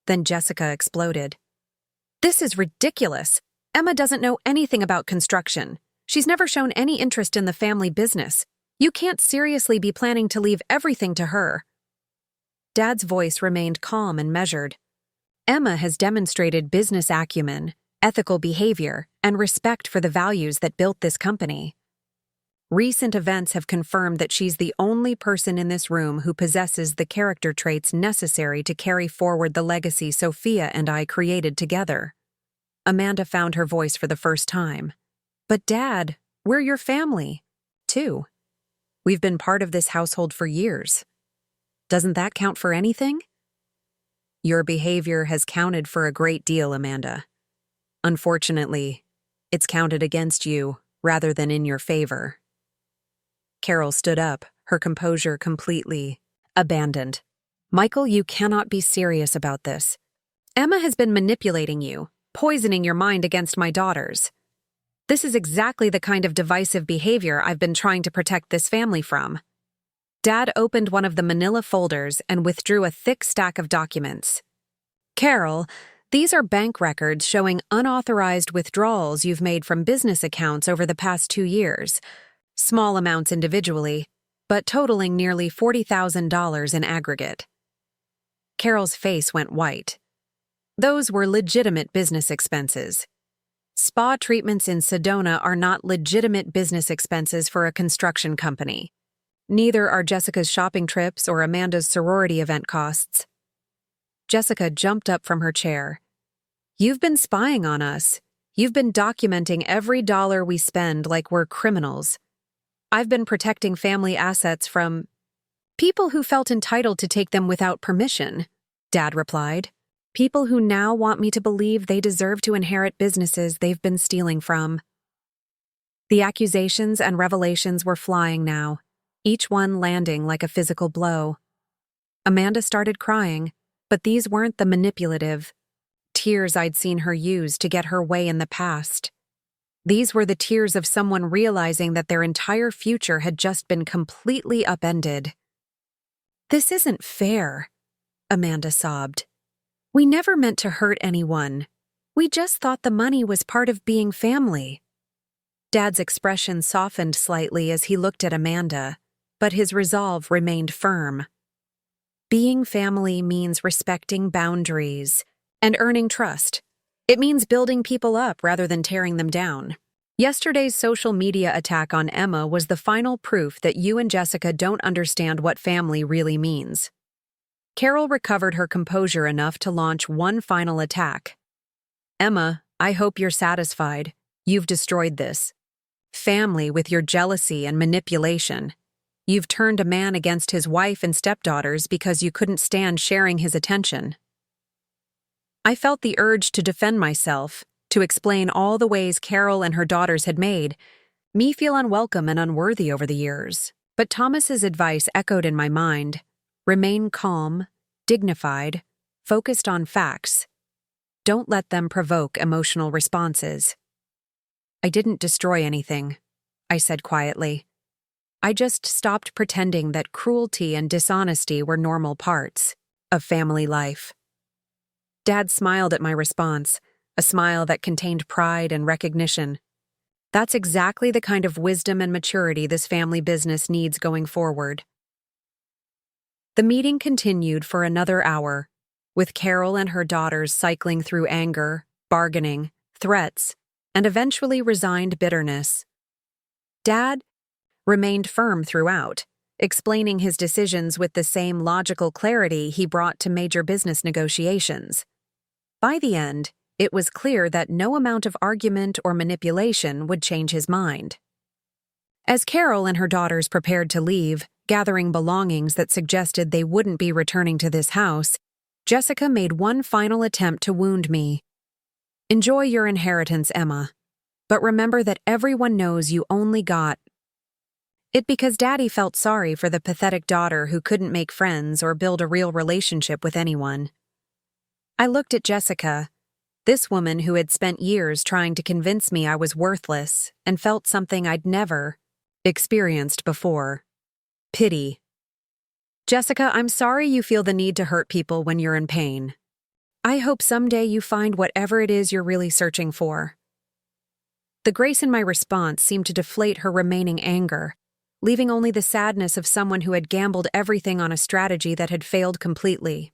Then Jessica exploded. "This is ridiculous. Emma doesn't know anything about construction. She's never shown any interest in the family business. You can't seriously be planning to leave everything to her." Dad's voice remained calm and measured. "Emma has demonstrated business acumen, ethical behavior, and respect for the values that built this company. Recent events have confirmed that she's the only person in this room who possesses the character traits necessary to carry forward the legacy Sophia and I created together." Amanda found her voice for the first time. "But Dad, we're your family, too. We've been part of this household for years. Doesn't that count for anything?" "Your behavior has counted for a great deal, Amanda. Unfortunately, it's counted against you rather than in your favor." Carol stood up, her composure completely abandoned. "Michael, you cannot be serious about this. Emma has been manipulating you, poisoning your mind against my daughters. This is exactly the kind of divisive behavior I've been trying to protect this family from." Dad opened one of the manila folders and withdrew a thick stack of documents. "Carol, these are bank records showing unauthorized withdrawals you've made from business accounts over the past 2 years. small amounts individually, but totaling nearly $40,000 in aggregate. Carol's face went white. Those were legitimate business expenses. Spa treatments in Sedona are not legitimate business expenses for a construction company. Neither are Jessica's shopping trips or Amanda's sorority event costs. Jessica jumped up from her chair. "You've been spying on us. You've been documenting every dollar we spend like we're criminals. I've been protecting family assets from people who felt entitled to take them without permission," Dad replied. "People who now want me to believe they deserve to inherit businesses they've been stealing from." The accusations and revelations were flying now, each one landing like a physical blow. Amanda started crying, but these weren't the manipulative tears I'd seen her use to get her way in the past. These were the tears of someone realizing that their entire future had just been completely upended. "This isn't fair," Amanda sobbed. "We never meant to hurt anyone. We just thought the money was part of being family." Dad's expression softened slightly as he looked at Amanda, but his resolve remained firm. Being family means respecting boundaries and earning trust. It means building people up rather than tearing them down. Yesterday's social media attack on Emma was the final proof that you and Jessica don't understand what family really means. Carol recovered her composure enough to launch one final attack. "Emma, I hope you're satisfied. You've destroyed this family with your jealousy and manipulation. You've turned a man against his wife and stepdaughters because you couldn't stand sharing his attention." I felt the urge to defend myself, to explain all the ways Carol and her daughters had made me feel unwelcome and unworthy over the years. But Thomas's advice echoed in my mind: remain calm, dignified, focused on facts. Don't let them provoke emotional responses. "I didn't destroy anything," I said quietly. "I just stopped pretending that cruelty and dishonesty were normal parts of family life." Dad smiled at my response, a smile that contained pride and recognition. "That's exactly the kind of wisdom and maturity this family business needs going forward." The meeting continued for another hour, with Carol and her daughters cycling through anger, bargaining, threats, and eventually resigned bitterness. Dad remained firm throughout, explaining his decisions with the same logical clarity he brought to major business negotiations. By the end, it was clear that no amount of argument or manipulation would change his mind. As Carol and her daughters prepared to leave, gathering belongings that suggested they wouldn't be returning to this house, Jessica made one final attempt to wound me. "Enjoy your inheritance, Emma, but remember that everyone knows you only got it because Daddy felt sorry for the pathetic daughter who couldn't make friends or build a real relationship with anyone." I looked at Jessica, this woman who had spent years trying to convince me I was worthless, and felt something I'd never experienced before: pity. "Jessica, I'm sorry you feel the need to hurt people when you're in pain. I hope someday you find whatever it is you're really searching for." The grace in my response seemed to deflate her remaining anger, leaving only the sadness of someone who had gambled everything on a strategy that had failed completely.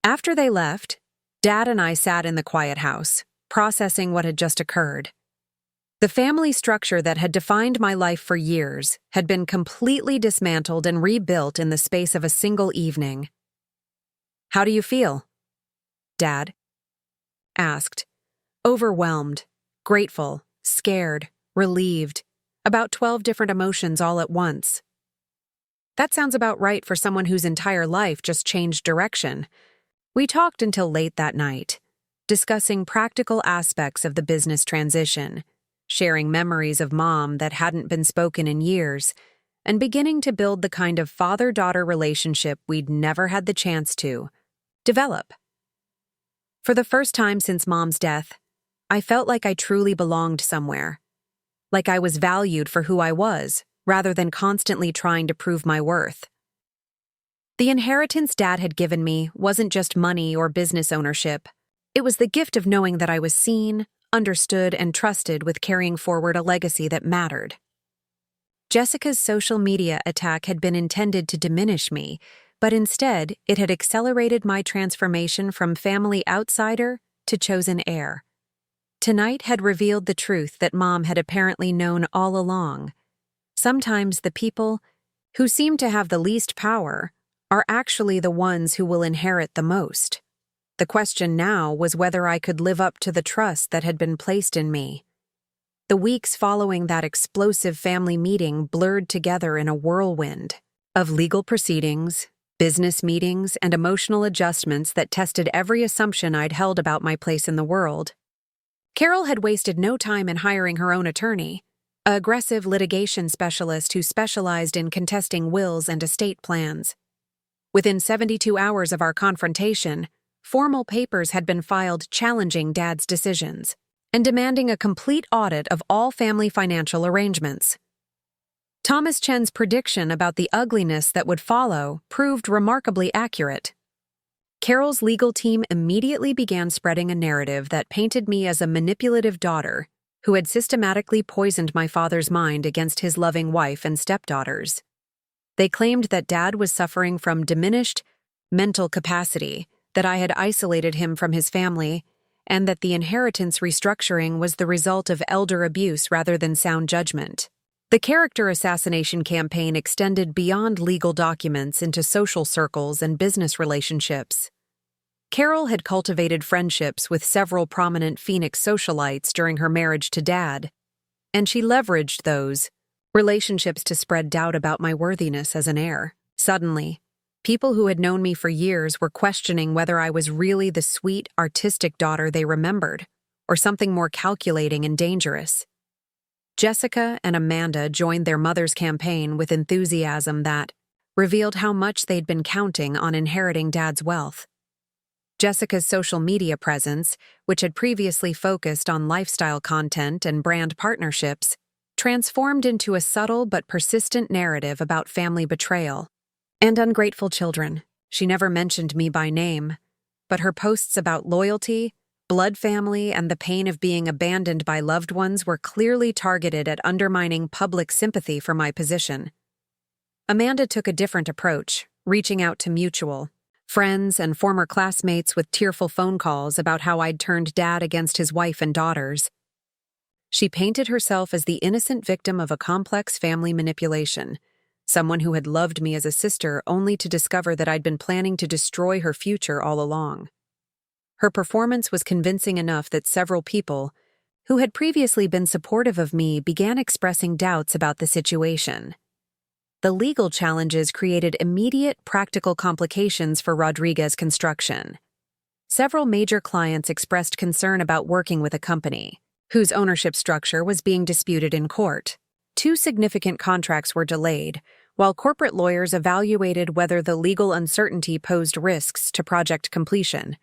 After they left, Dad and I sat in the quiet house, processing what had just occurred. The family structure that had defined my life for years had been completely dismantled and rebuilt in the space of a single evening. "How do you feel?" Dad asked, overwhelmed, grateful, scared, relieved, about 12 different emotions all at once. That sounds about right for someone whose entire life just changed direction. We talked until late that night, discussing practical aspects of the business transition, sharing memories of Mom that hadn't been spoken in years, and beginning to build the kind of father-daughter relationship we'd never had the chance to develop. For the first time since Mom's death, I felt like I truly belonged somewhere, like I was valued for who I was, rather than constantly trying to prove my worth. The inheritance Dad had given me wasn't just money or business ownership. It was the gift of knowing that I was seen, understood, and trusted with carrying forward a legacy that mattered. Jessica's social media attack had been intended to diminish me, but instead it had accelerated my transformation from family outsider to chosen heir. Tonight had revealed the truth that Mom had apparently known all along. Sometimes the people who seem to have the least power are actually the ones who will inherit the most. The question now was whether I could live up to the trust that had been placed in me. The weeks following that explosive family meeting blurred together in a whirlwind of legal proceedings, business meetings, and emotional adjustments that tested every assumption I'd held about my place in the world. Carol had wasted no time in hiring her own attorney, an aggressive litigation specialist who specialized in contesting wills and estate plans. Within 72 hours of our confrontation, formal papers had been filed challenging Dad's decisions and demanding a complete audit of all family financial arrangements. Thomas Chen's prediction about the ugliness that would follow proved remarkably accurate. Carol's legal team immediately began spreading a narrative that painted me as a manipulative daughter who had systematically poisoned my father's mind against his loving wife and stepdaughters. They claimed that Dad was suffering from diminished mental capacity, that I had isolated him from his family, and that the inheritance restructuring was the result of elder abuse rather than sound judgment. The character assassination campaign extended beyond legal documents into social circles and business relationships. Carol had cultivated friendships with several prominent Phoenix socialites during her marriage to Dad, and she leveraged those relationships to spread doubt about my worthiness as an heir. Suddenly, people who had known me for years were questioning whether I was really the sweet, artistic daughter they remembered, or something more calculating and dangerous. Jessica and Amanda joined their mother's campaign with enthusiasm that revealed how much they'd been counting on inheriting Dad's wealth. Jessica's social media presence, which had previously focused on lifestyle content and brand partnerships, transformed into a subtle but persistent narrative about family betrayal and ungrateful children. She never mentioned me by name, but her posts about loyalty, blood family, and the pain of being abandoned by loved ones were clearly targeted at undermining public sympathy for my position. Amanda took a different approach, reaching out to mutual friends and former classmates with tearful phone calls about how I'd turned Dad against his wife and daughters. She painted herself as the innocent victim of a complex family manipulation, someone who had loved me as a sister only to discover that I'd been planning to destroy her future all along. Her performance was convincing enough that several people, who had previously been supportive of me, began expressing doubts about the situation. The legal challenges created immediate practical complications for Rodriguez Construction. Several major clients expressed concern about working with a company whose ownership structure was being disputed in court. 2 significant contracts were delayed, while corporate lawyers evaluated whether the legal uncertainty posed risks to project completion.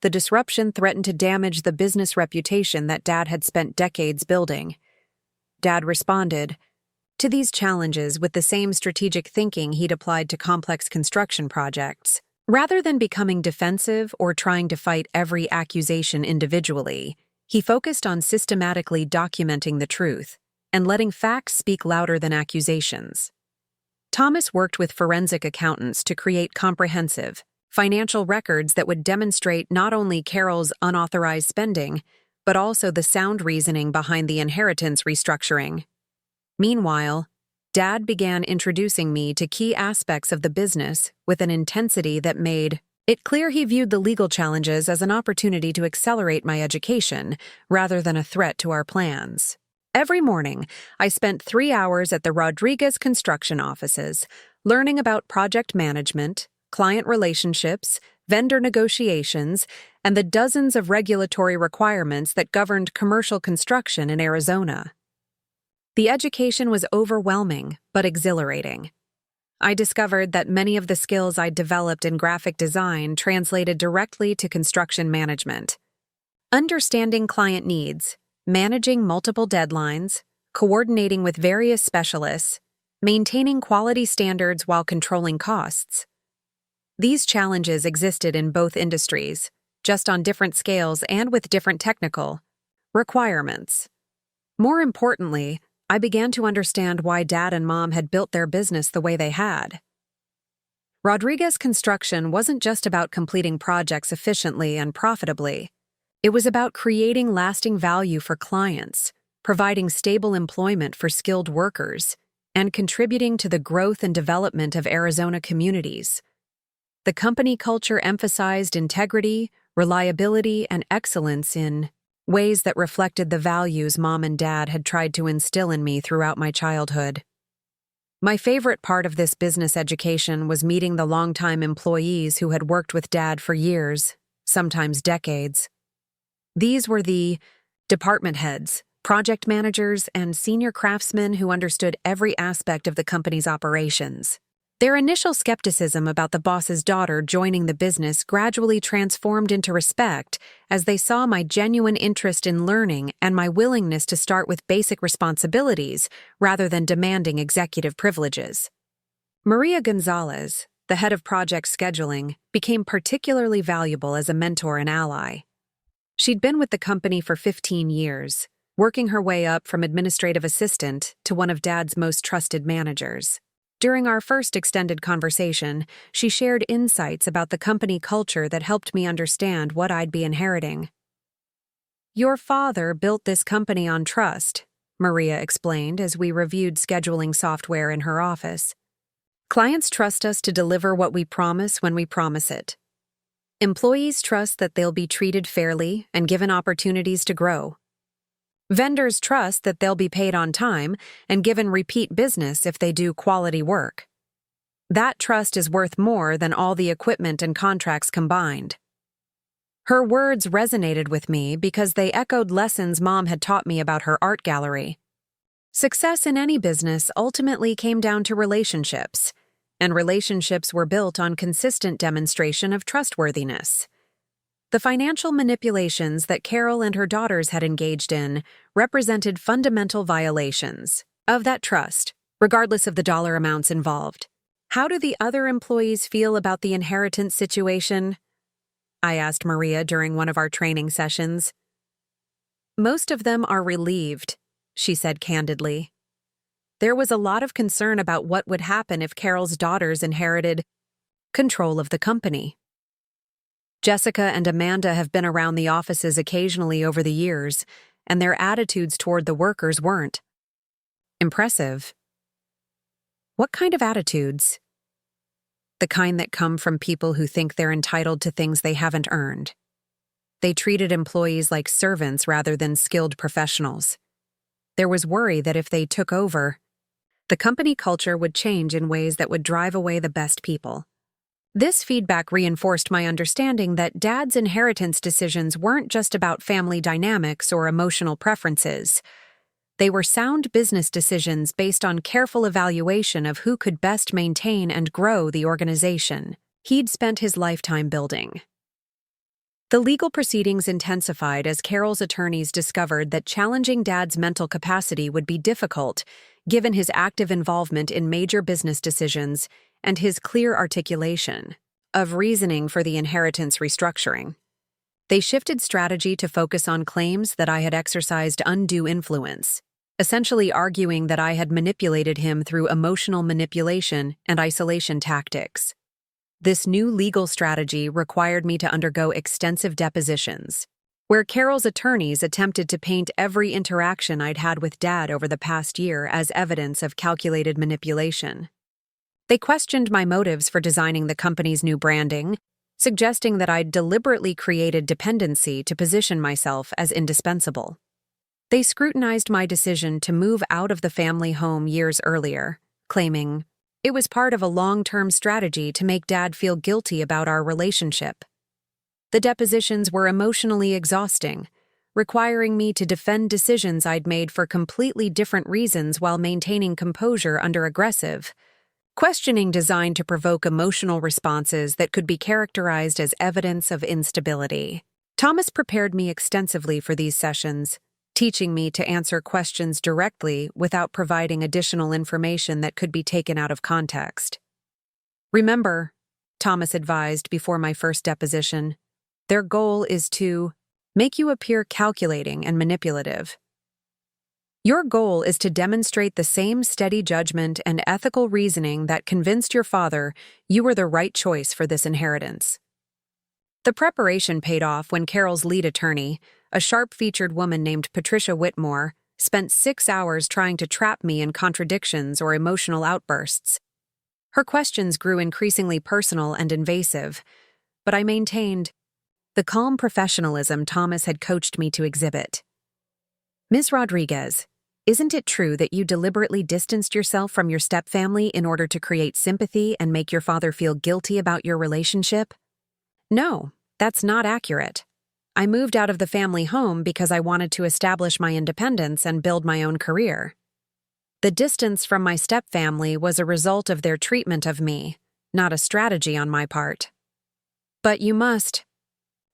The disruption threatened to damage the business reputation that Dad had spent decades building. Dad responded to these challenges with the same strategic thinking he'd applied to complex construction projects. Rather than becoming defensive or trying to fight every accusation individually, he focused on systematically documenting the truth and letting facts speak louder than accusations. Thomas worked with forensic accountants to create comprehensive financial records that would demonstrate not only Carol's unauthorized spending, but also the sound reasoning behind the inheritance restructuring. Meanwhile, Dad began introducing me to key aspects of the business with an intensity that made it clear he viewed the legal challenges as an opportunity to accelerate my education rather than a threat to our plans. Every morning, I spent 3 hours at the Rodriguez Construction offices, learning about project management, client relationships, vendor negotiations, and the dozens of regulatory requirements that governed commercial construction in Arizona. The education was overwhelming but exhilarating. I discovered that many of the skills I'd developed in graphic design translated directly to construction management. Understanding client needs, managing multiple deadlines, coordinating with various specialists, maintaining quality standards while controlling costs. These challenges existed in both industries, just on different scales and with different technical requirements. More importantly, I began to understand why Dad and Mom had built their business the way they had. Rodriguez Construction wasn't just about completing projects efficiently and profitably. It was about creating lasting value for clients, providing stable employment for skilled workers, and contributing to the growth and development of Arizona communities. The company culture emphasized integrity, reliability, and excellence in ways that reflected the values Mom and Dad had tried to instill in me throughout my childhood. My favorite part of this business education was meeting the longtime employees who had worked with Dad for years, sometimes decades. These were the department heads, project managers, and senior craftsmen who understood every aspect of the company's operations. Their initial skepticism about the boss's daughter joining the business gradually transformed into respect as they saw my genuine interest in learning and my willingness to start with basic responsibilities rather than demanding executive privileges. Maria Gonzalez, the head of project scheduling, became particularly valuable as a mentor and ally. She'd been with the company for 15 years, working her way up from administrative assistant to one of Dad's most trusted managers. During our first extended conversation, she shared insights about the company culture that helped me understand what I'd be inheriting. "Your father built this company on trust," Maria explained as we reviewed scheduling software in her office. "Clients trust us to deliver what we promise when we promise it. Employees trust that they'll be treated fairly and given opportunities to grow. Vendors trust that they'll be paid on time and given repeat business if they do quality work. That trust is worth more than all the equipment and contracts combined." Her words resonated with me because they echoed lessons Mom had taught me about her art gallery. Success in any business ultimately came down to relationships, and relationships were built on consistent demonstration of trustworthiness. The financial manipulations that Carol and her daughters had engaged in represented fundamental violations of that trust, regardless of the dollar amounts involved. "How do the other employees feel about the inheritance situation?" I asked Maria during one of our training sessions. "Most of them are relieved," she said candidly. "There was a lot of concern about what would happen if Carol's daughters inherited control of the company. Jessica and Amanda have been around the offices occasionally over the years, and their attitudes toward the workers weren't impressive." "What kind of attitudes?" "The kind that come from people who think they're entitled to things they haven't earned. They treated employees like servants rather than skilled professionals. There was worry that if they took over, the company culture would change in ways that would drive away the best people." This feedback reinforced my understanding that Dad's inheritance decisions weren't just about family dynamics or emotional preferences. They were sound business decisions based on careful evaluation of who could best maintain and grow the organization he'd spent his lifetime building. The legal proceedings intensified as Carol's attorneys discovered that challenging Dad's mental capacity would be difficult, given his active involvement in major business decisions and his clear articulation of reasoning for the inheritance restructuring. They shifted strategy to focus on claims that I had exercised undue influence, essentially arguing that I had manipulated him through emotional manipulation and isolation tactics. This new legal strategy required me to undergo extensive depositions, where Carol's attorneys attempted to paint every interaction I'd had with Dad over the past year as evidence of calculated manipulation. They questioned my motives for designing the company's new branding, suggesting that I'd deliberately created dependency to position myself as indispensable. They scrutinized my decision to move out of the family home years earlier, claiming it was part of a long-term strategy to make Dad feel guilty about our relationship. The depositions were emotionally exhausting, requiring me to defend decisions I'd made for completely different reasons while maintaining composure under aggressive questioning designed to provoke emotional responses that could be characterized as evidence of instability. Thomas prepared me extensively for these sessions, teaching me to answer questions directly without providing additional information that could be taken out of context. "Remember," Thomas advised before my first deposition, "their goal is to make you appear calculating and manipulative. Your goal is to demonstrate the same steady judgment and ethical reasoning that convinced your father you were the right choice for this inheritance. The preparation paid off when Carol's lead attorney, a sharp-featured woman named Patricia Whitmore, spent 6 hours trying to trap me in contradictions or emotional outbursts. Her questions grew increasingly personal and invasive, but I maintained the calm professionalism Thomas had coached me to exhibit. Ms. Rodriguez, isn't it true that you deliberately distanced yourself from your stepfamily in order to create sympathy and make your father feel guilty about your relationship? No, that's not accurate. I moved out of the family home because I wanted to establish my independence and build my own career. The distance from my stepfamily was a result of their treatment of me, not a strategy on my part. But you must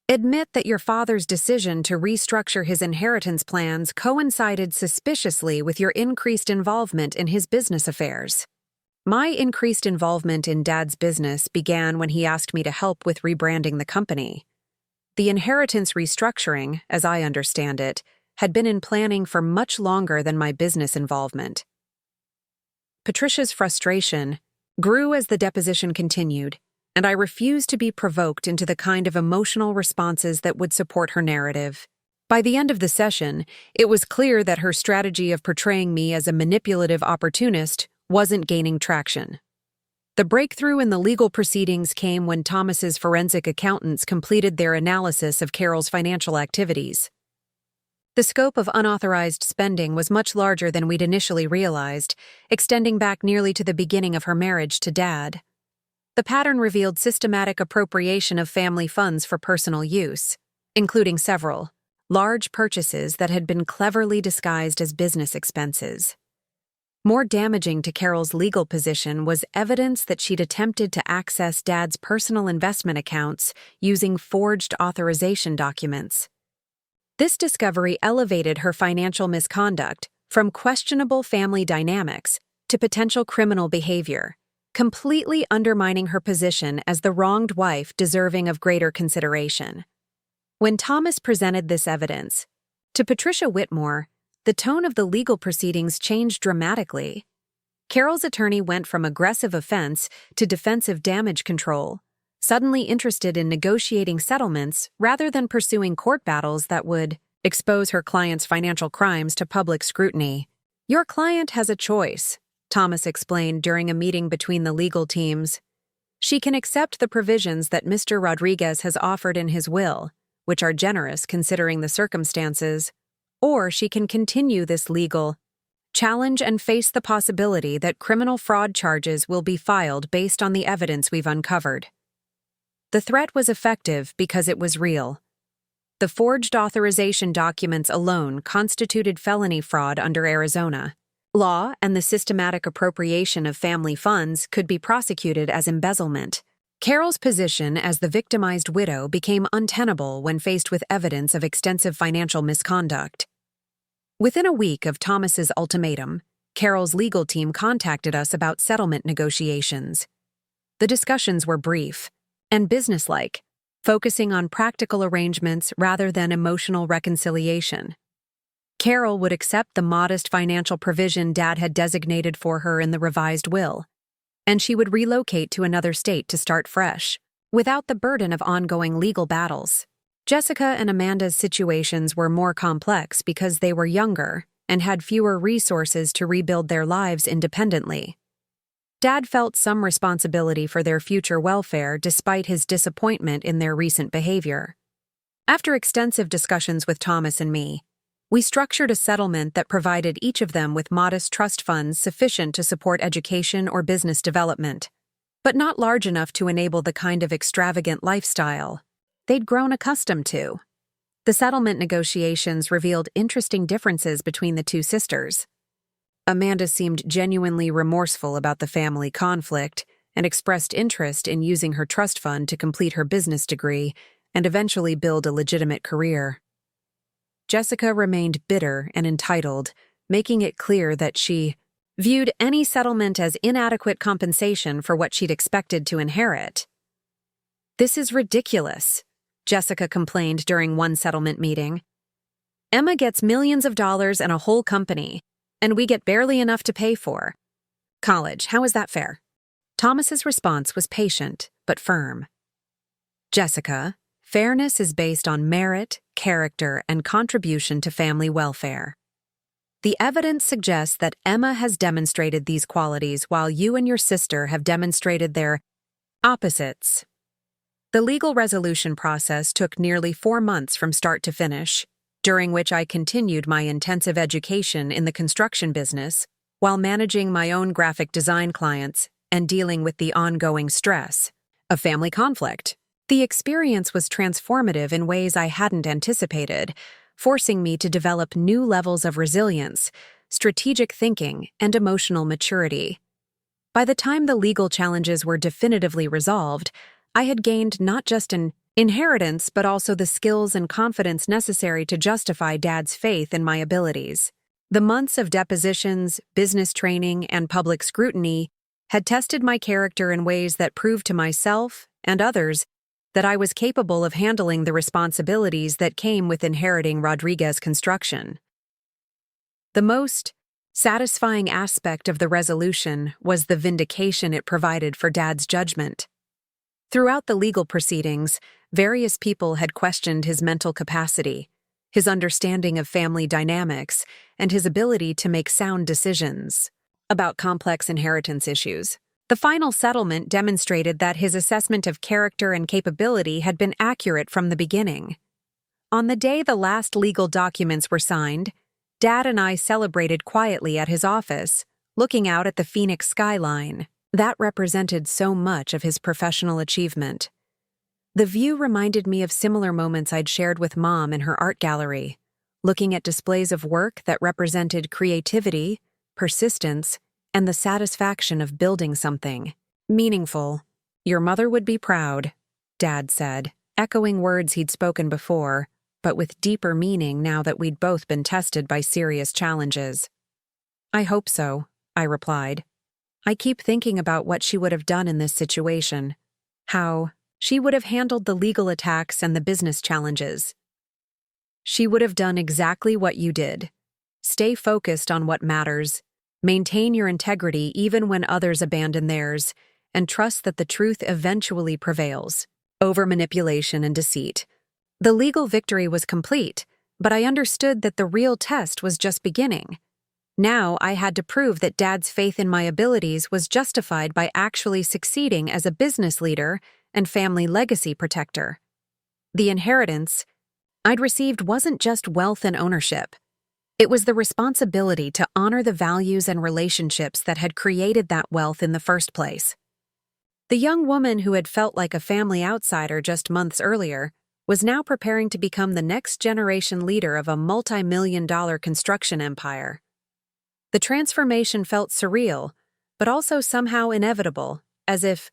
admit that your father's decision to restructure his inheritance plans coincided suspiciously with your increased involvement in his business affairs. My increased involvement in Dad's business began when he asked me to help with rebranding the company. The inheritance restructuring, as I understand it, had been in planning for much longer than my business involvement. Patricia's frustration grew as the deposition continued, and I refused to be provoked into the kind of emotional responses that would support her narrative. By the end of the session, it was clear that her strategy of portraying me as a manipulative opportunist wasn't gaining traction. The breakthrough in the legal proceedings came when Thomas's forensic accountants completed their analysis of Carol's financial activities. The scope of unauthorized spending was much larger than we'd initially realized, extending back nearly to the beginning of her marriage to Dad. The pattern revealed systematic appropriation of family funds for personal use, including several large purchases that had been cleverly disguised as business expenses. More damaging to Carol's legal position was evidence that she'd attempted to access Dad's personal investment accounts using forged authorization documents. This discovery elevated her financial misconduct from questionable family dynamics to potential criminal behavior, completely undermining her position as the wronged wife deserving of greater consideration. When Thomas presented this evidence to Patricia Whitmore, the tone of the legal proceedings changed dramatically. Carol's attorney went from aggressive offense to defensive damage control, suddenly interested in negotiating settlements rather than pursuing court battles that would expose her client's financial crimes to public scrutiny. Your client has a choice, Thomas explained during a meeting between the legal teams. She can accept the provisions that Mr. Rodriguez has offered in his will, which are generous considering the circumstances, or she can continue this legal challenge and face the possibility that criminal fraud charges will be filed based on the evidence we've uncovered. The threat was effective because it was real. The forged authorization documents alone constituted felony fraud under Arizona law, and the systematic appropriation of family funds could be prosecuted as embezzlement. Carol's position as the victimized widow became untenable when faced with evidence of extensive financial misconduct. Within a week of Thomas's ultimatum, Carol's legal team contacted us about settlement negotiations. The discussions were brief and businesslike, focusing on practical arrangements rather than emotional reconciliation. Carol would accept the modest financial provision Dad had designated for her in the revised will, and she would relocate to another state to start fresh, without the burden of ongoing legal battles. Jessica and Amanda's situations were more complex because they were younger and had fewer resources to rebuild their lives independently. Dad felt some responsibility for their future welfare despite his disappointment in their recent behavior. After extensive discussions with Thomas and me, we structured a settlement that provided each of them with modest trust funds sufficient to support education or business development, but not large enough to enable the kind of extravagant lifestyle they'd grown accustomed to. The settlement negotiations revealed interesting differences between the two sisters. Amanda seemed genuinely remorseful about the family conflict and expressed interest in using her trust fund to complete her business degree and eventually build a legitimate career. Jessica remained bitter and entitled, making it clear that she viewed any settlement as inadequate compensation for what she'd expected to inherit. "This is ridiculous," Jessica complained during one settlement meeting. Emma gets millions of dollars and a whole company, and we get barely enough to pay for. College, how is that fair? Thomas's response was patient, but firm. Jessica, fairness is based on merit, character, and contribution to family welfare. The evidence suggests that Emma has demonstrated these qualities while you and your sister have demonstrated their opposites. The legal resolution process took nearly 4 months from start to finish, during which I continued my intensive education in the construction business while managing my own graphic design clients and dealing with the ongoing stress of family conflict. The experience was transformative in ways I hadn't anticipated, forcing me to develop new levels of resilience, strategic thinking, and emotional maturity. By the time the legal challenges were definitively resolved, I had gained not just an inheritance but also the skills and confidence necessary to justify Dad's faith in my abilities. The months of depositions, business training, and public scrutiny had tested my character in ways that proved to myself and others that I was capable of handling the responsibilities that came with inheriting Rodriguez Construction. The most satisfying aspect of the resolution was the vindication it provided for Dad's judgment. Throughout the legal proceedings, various people had questioned his mental capacity, his understanding of family dynamics, and his ability to make sound decisions about complex inheritance issues. The final settlement demonstrated that his assessment of character and capability had been accurate from the beginning. On the day the last legal documents were signed, Dad and I celebrated quietly at his office, looking out at the Phoenix skyline. That represented so much of his professional achievement. The view reminded me of similar moments I'd shared with Mom in her art gallery, looking at displays of work that represented creativity, persistence, and the satisfaction of building something meaningful. Your mother would be proud, Dad said, echoing words he'd spoken before, but with deeper meaning now that we'd both been tested by serious challenges. I hope so, I replied. I keep thinking about what she would have done in this situation, how she would have handled the legal attacks and the business challenges. She would have done exactly what you did. Stay focused on what matters. Maintain your integrity even when others abandon theirs, and trust that the truth eventually prevails over manipulation and deceit. The legal victory was complete, but I understood that the real test was just beginning. Now I had to prove that Dad's faith in my abilities was justified by actually succeeding as a business leader and family legacy protector. The inheritance I'd received wasn't just wealth and ownership. It was the responsibility to honor the values and relationships that had created that wealth in the first place. The young woman who had felt like a family outsider just months earlier was now preparing to become the next generation leader of a multi-million-dollar construction empire. The transformation felt surreal, but also somehow inevitable, as if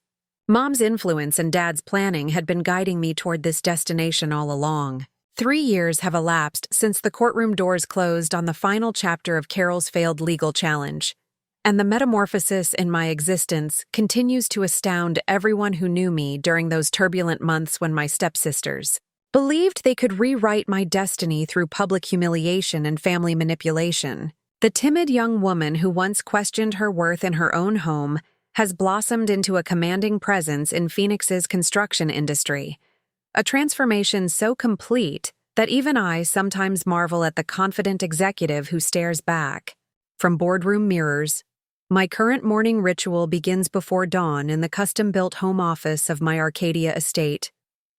Mom's influence and Dad's planning had been guiding me toward this destination all along. 3 years have elapsed since the courtroom doors closed on the final chapter of Carol's failed legal challenge, and the metamorphosis in my existence continues to astound everyone who knew me during those turbulent months when my stepsisters believed they could rewrite my destiny through public humiliation and family manipulation. The timid young woman who once questioned her worth in her own home has blossomed into a commanding presence in Phoenix's construction industry. A transformation so complete that even I sometimes marvel at the confident executive who stares back. From boardroom mirrors, my current morning ritual begins before dawn in the custom-built home office of my Arcadia estate,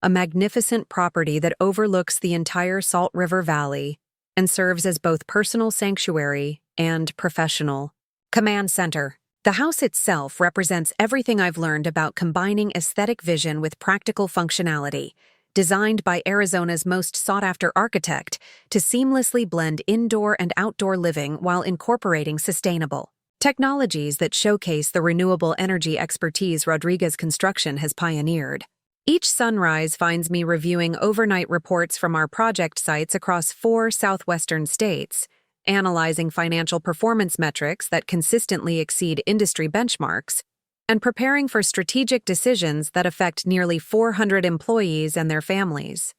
a magnificent property that overlooks the entire Salt River Valley and serves as both personal sanctuary and professional command center. The house itself represents everything I've learned about combining aesthetic vision with practical functionality, designed by Arizona's most sought-after architect to seamlessly blend indoor and outdoor living while incorporating sustainable technologies that showcase the renewable energy expertise Rodriguez Construction has pioneered. Each sunrise finds me reviewing overnight reports from our project sites across 4 southwestern states, analyzing financial performance metrics that consistently exceed industry benchmarks, and preparing for strategic decisions that affect nearly 400 employees and their families.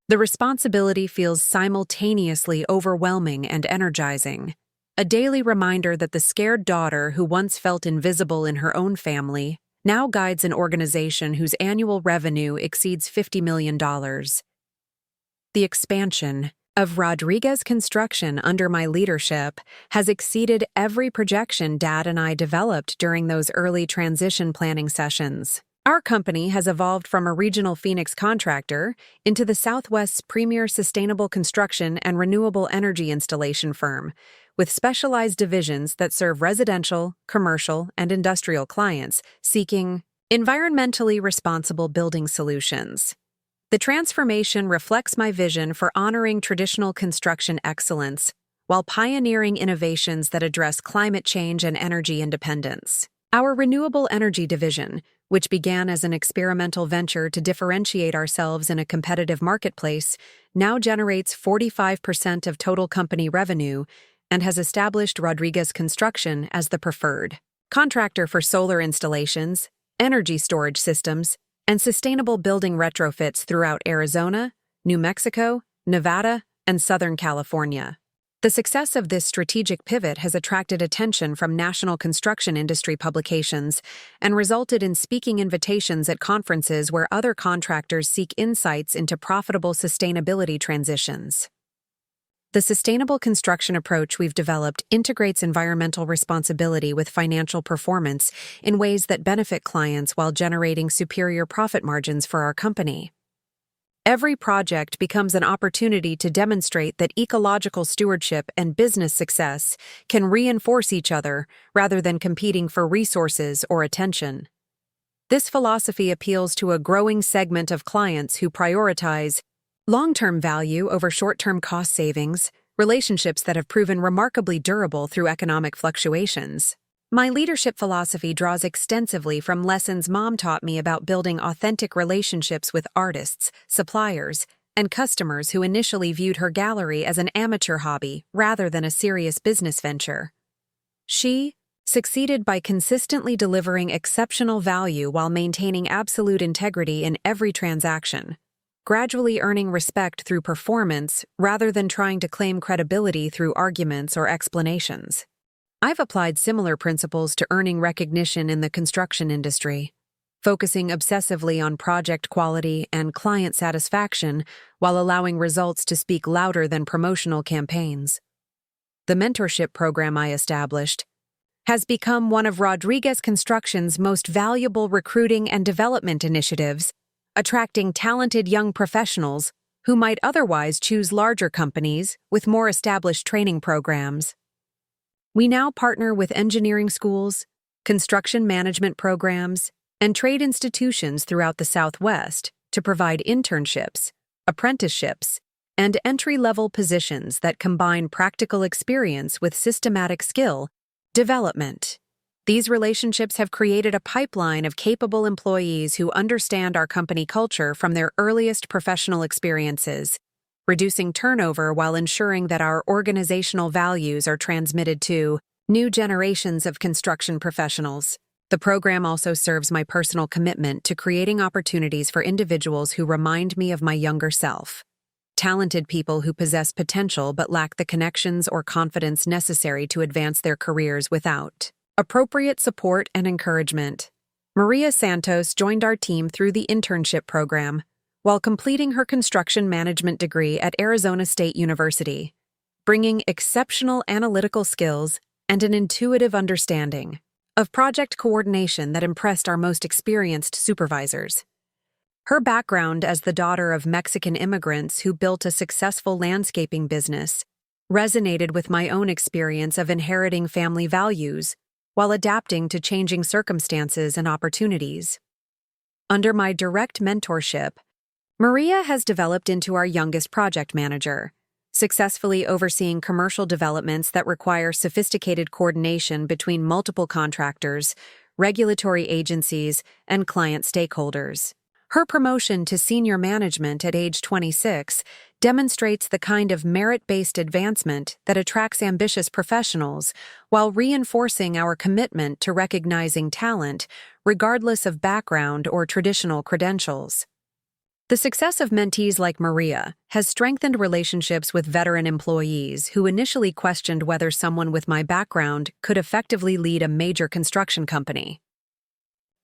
The responsibility feels simultaneously overwhelming and energizing. A daily reminder that the scared daughter who once felt invisible in her own family now guides an organization whose annual revenue exceeds $50 million. The expansion of Rodriguez Construction under my leadership has exceeded every projection Dad and I developed during those early transition planning sessions. Our company has evolved from a regional Phoenix contractor into the Southwest's premier sustainable construction and renewable energy installation firm, with specialized divisions that serve residential, commercial, and industrial clients seeking environmentally responsible building solutions. The transformation reflects my vision for honoring traditional construction excellence while pioneering innovations that address climate change and energy independence. Our renewable energy division, which began as an experimental venture to differentiate ourselves in a competitive marketplace, now generates 45% of total company revenue and has established Rodriguez Construction as the preferred contractor for solar installations, energy storage systems, and sustainable building retrofits throughout Arizona, New Mexico, Nevada, and Southern California. The success of this strategic pivot has attracted attention from national construction industry publications and resulted in speaking invitations at conferences where other contractors seek insights into profitable sustainability transitions. The sustainable construction approach we've developed integrates environmental responsibility with financial performance in ways that benefit clients while generating superior profit margins for our company. Every project becomes an opportunity to demonstrate that ecological stewardship and business success can reinforce each other rather than competing for resources or attention. This philosophy appeals to a growing segment of clients who prioritize long-term value over short-term cost savings, relationships that have proven remarkably durable through economic fluctuations. My leadership philosophy draws extensively from lessons Mom taught me about building authentic relationships with artists, suppliers, and customers who initially viewed her gallery as an amateur hobby rather than a serious business venture. She succeeded by consistently delivering exceptional value while maintaining absolute integrity in every transaction, gradually earning respect through performance rather than trying to claim credibility through arguments or explanations. I've applied similar principles to earning recognition in the construction industry, focusing obsessively on project quality and client satisfaction while allowing results to speak louder than promotional campaigns. The mentorship program I established has become one of Rodriguez Construction's most valuable recruiting and development initiatives, attracting talented young professionals who might otherwise choose larger companies with more established training programs. We now partner with engineering schools, construction management programs, and trade institutions throughout the Southwest to provide internships, apprenticeships, and entry-level positions that combine practical experience with systematic skill development. These relationships have created a pipeline of capable employees who understand our company culture from their earliest professional experiences, reducing turnover while ensuring that our organizational values are transmitted to new generations of construction professionals. The program also serves my personal commitment to creating opportunities for individuals who remind me of my younger self. Talented people who possess potential but lack the connections or confidence necessary to advance their careers without appropriate support and encouragement. Maria Santos joined our team through the internship program while completing her construction management degree at Arizona State University, bringing exceptional analytical skills and an intuitive understanding of project coordination that impressed our most experienced supervisors. Her background as the daughter of Mexican immigrants who built a successful landscaping business resonated with my own experience of inheriting family values while adapting to changing circumstances and opportunities. Under my direct mentorship, Maria has developed into our youngest project manager, successfully overseeing commercial developments that require sophisticated coordination between multiple contractors, regulatory agencies, and client stakeholders. Her promotion to senior management at age 26 demonstrates the kind of merit-based advancement that attracts ambitious professionals while reinforcing our commitment to recognizing talent regardless of background or traditional credentials. The success of mentees like Maria has strengthened relationships with veteran employees who initially questioned whether someone with my background could effectively lead a major construction company.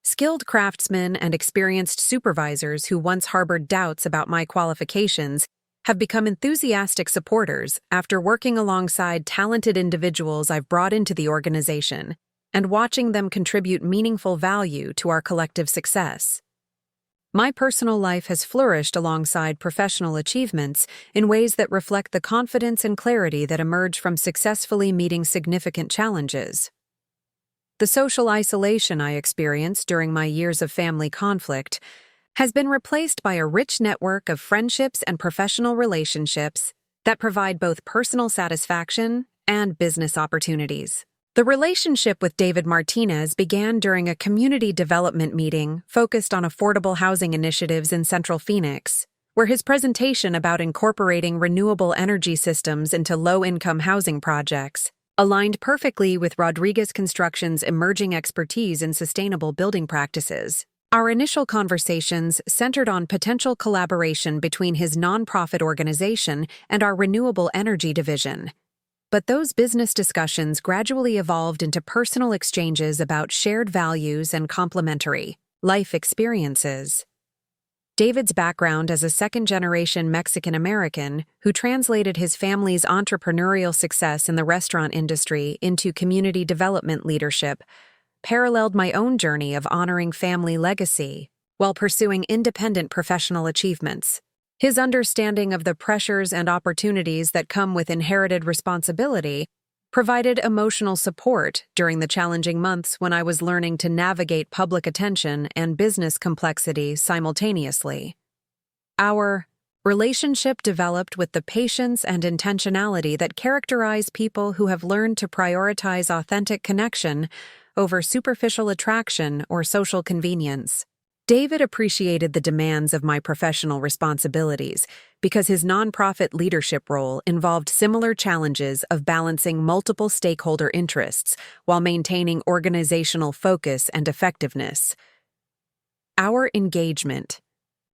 Skilled craftsmen and experienced supervisors who once harbored doubts about my qualifications have become enthusiastic supporters after working alongside talented individuals I've brought into the organization and watching them contribute meaningful value to our collective success. My personal life has flourished alongside professional achievements in ways that reflect the confidence and clarity that emerge from successfully meeting significant challenges. The social isolation I experienced during my years of family conflict has been replaced by a rich network of friendships and professional relationships that provide both personal satisfaction and business opportunities. The relationship with David Martinez began during a community development meeting focused on affordable housing initiatives in Central Phoenix, where his presentation about incorporating renewable energy systems into low-income housing projects aligned perfectly with Rodriguez Construction's emerging expertise in sustainable building practices. Our initial conversations centered on potential collaboration between his nonprofit organization and our renewable energy division. But those business discussions gradually evolved into personal exchanges about shared values and complementary life experiences. David's background as a second-generation Mexican-American who translated his family's entrepreneurial success in the restaurant industry into community development leadership paralleled my own journey of honoring family legacy while pursuing independent professional achievements. His understanding of the pressures and opportunities that come with inherited responsibility provided emotional support during the challenging months when I was learning to navigate public attention and business complexity simultaneously. Our relationship developed with the patience and intentionality that characterize people who have learned to prioritize authentic connection over superficial attraction or social convenience. David appreciated the demands of my professional responsibilities because his nonprofit leadership role involved similar challenges of balancing multiple stakeholder interests while maintaining organizational focus and effectiveness. Our engagement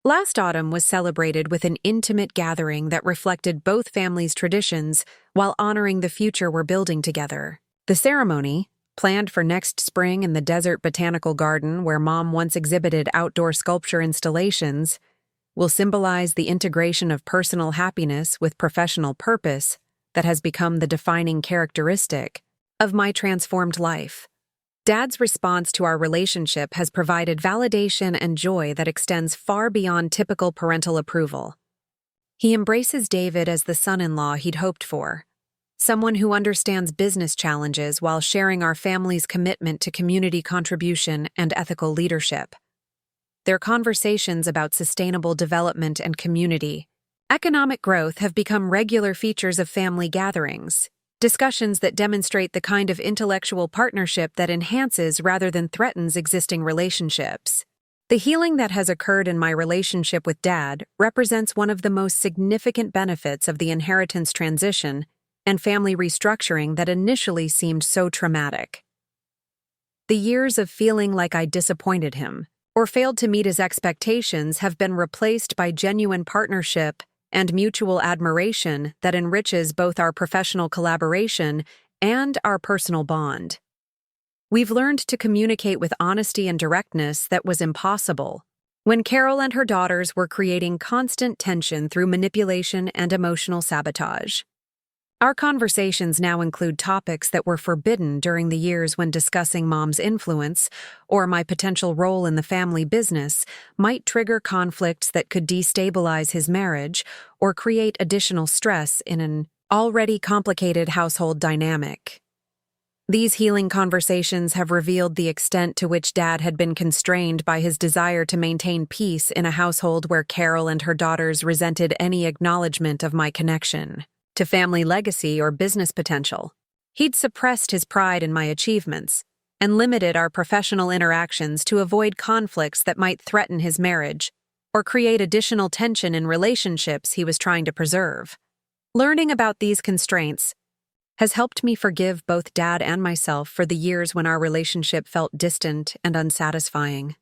last autumn was celebrated with an intimate gathering that reflected both families' traditions while honoring the future we're building together. The ceremony, planned for next spring in the Desert Botanical Garden where Mom once exhibited outdoor sculpture installations, will symbolize the integration of personal happiness with professional purpose that has become the defining characteristic of my transformed life. Dad's response to our relationship has provided validation and joy that extends far beyond typical parental approval. He embraces David as the son-in-law he'd hoped for, someone who understands business challenges while sharing our family's commitment to community contribution and ethical leadership. Their conversations about sustainable development and community economic growth have become regular features of family gatherings, discussions that demonstrate the kind of intellectual partnership that enhances rather than threatens existing relationships. The healing that has occurred in my relationship with Dad represents one of the most significant benefits of the inheritance transition and family restructuring that initially seemed so traumatic. The years of feeling like I disappointed him or failed to meet his expectations have been replaced by genuine partnership and mutual admiration that enriches both our professional collaboration and our personal bond. We've learned to communicate with honesty and directness that was impossible when Carol and her daughters were creating constant tension through manipulation and emotional sabotage. Our conversations now include topics that were forbidden during the years when discussing Mom's influence or my potential role in the family business might trigger conflicts that could destabilize his marriage or create additional stress in an already complicated household dynamic. These healing conversations have revealed the extent to which Dad had been constrained by his desire to maintain peace in a household where Carol and her daughters resented any acknowledgement of my connection to family legacy or business potential. He'd suppressed his pride in my achievements and limited our professional interactions to avoid conflicts that might threaten his marriage or create additional tension in relationships he was trying to preserve. Learning about these constraints has helped me forgive both Dad and myself for the years when our relationship felt distant and unsatisfying.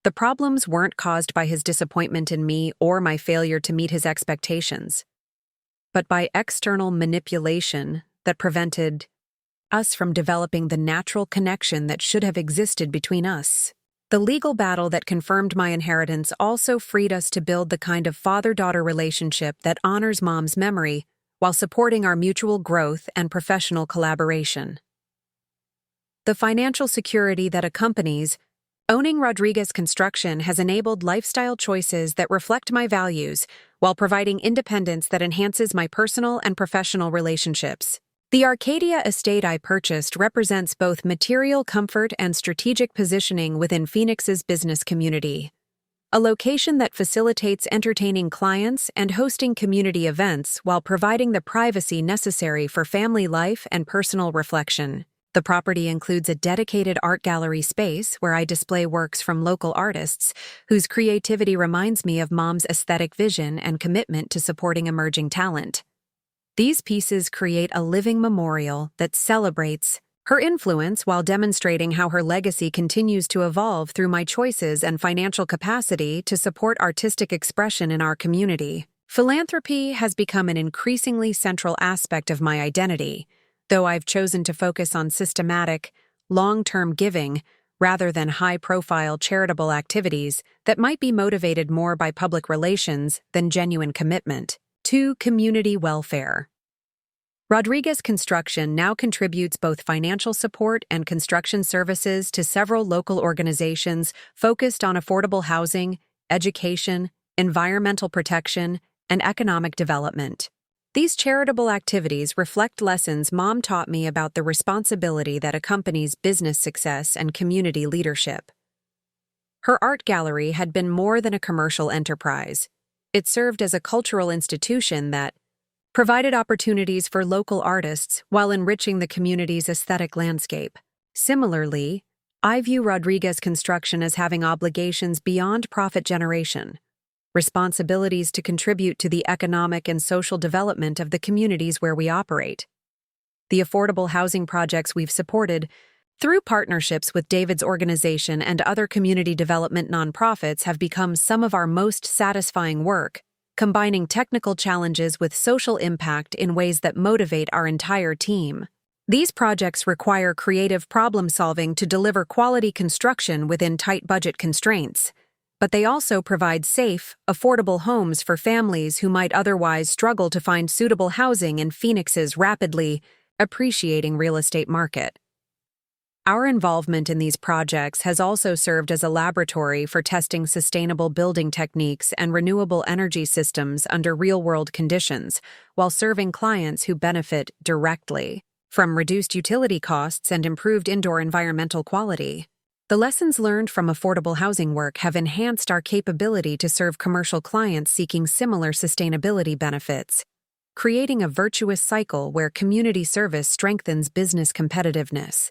The problems weren't caused by his disappointment in me or my failure to meet his expectations, but by external manipulation that prevented us from developing the natural connection that should have existed between us. The legal battle that confirmed my inheritance also freed us to build the kind of father-daughter relationship that honors Mom's memory while supporting our mutual growth and professional collaboration. The financial security that accompanies owning Rodriguez Construction has enabled lifestyle choices that reflect my values while providing independence that enhances my personal and professional relationships. The Arcadia estate I purchased represents both material comfort and strategic positioning within Phoenix's business community. A location that facilitates entertaining clients and hosting community events while providing the privacy necessary for family life and personal reflection. The property includes a dedicated art gallery space where I display works from local artists whose creativity reminds me of Mom's aesthetic vision and commitment to supporting emerging talent. These pieces create a living memorial that celebrates her influence while demonstrating how her legacy continues to evolve through my choices and financial capacity to support artistic expression in our community. Philanthropy has become an increasingly central aspect of my identity, though I've chosen to focus on systematic, long-term giving rather than high-profile charitable activities that might be motivated more by public relations than genuine commitment to community welfare. Rodriguez Construction now contributes both financial support and construction services to several local organizations focused on affordable housing, education, environmental protection, and economic development. These charitable activities reflect lessons Mom taught me about the responsibility that accompanies business success and community leadership. Her art gallery had been more than a commercial enterprise. It served as a cultural institution that provided opportunities for local artists while enriching the community's aesthetic landscape. Similarly, I view Rodriguez Construction as having obligations beyond profit generation, responsibilities to contribute to the economic and social development of the communities where we operate. The affordable housing projects we've supported through partnerships with David's organization and other community development nonprofits have become some of our most satisfying work, combining technical challenges with social impact in ways that motivate our entire team. These projects require creative problem-solving to deliver quality construction within tight budget constraints, but they also provide safe, affordable homes for families who might otherwise struggle to find suitable housing in Phoenix's rapidly appreciating real estate market. Our involvement in these projects has also served as a laboratory for testing sustainable building techniques and renewable energy systems under real-world conditions, while serving clients who benefit directly from reduced utility costs and improved indoor environmental quality. The lessons learned from affordable housing work have enhanced our capability to serve commercial clients seeking similar sustainability benefits, creating a virtuous cycle where community service strengthens business competitiveness.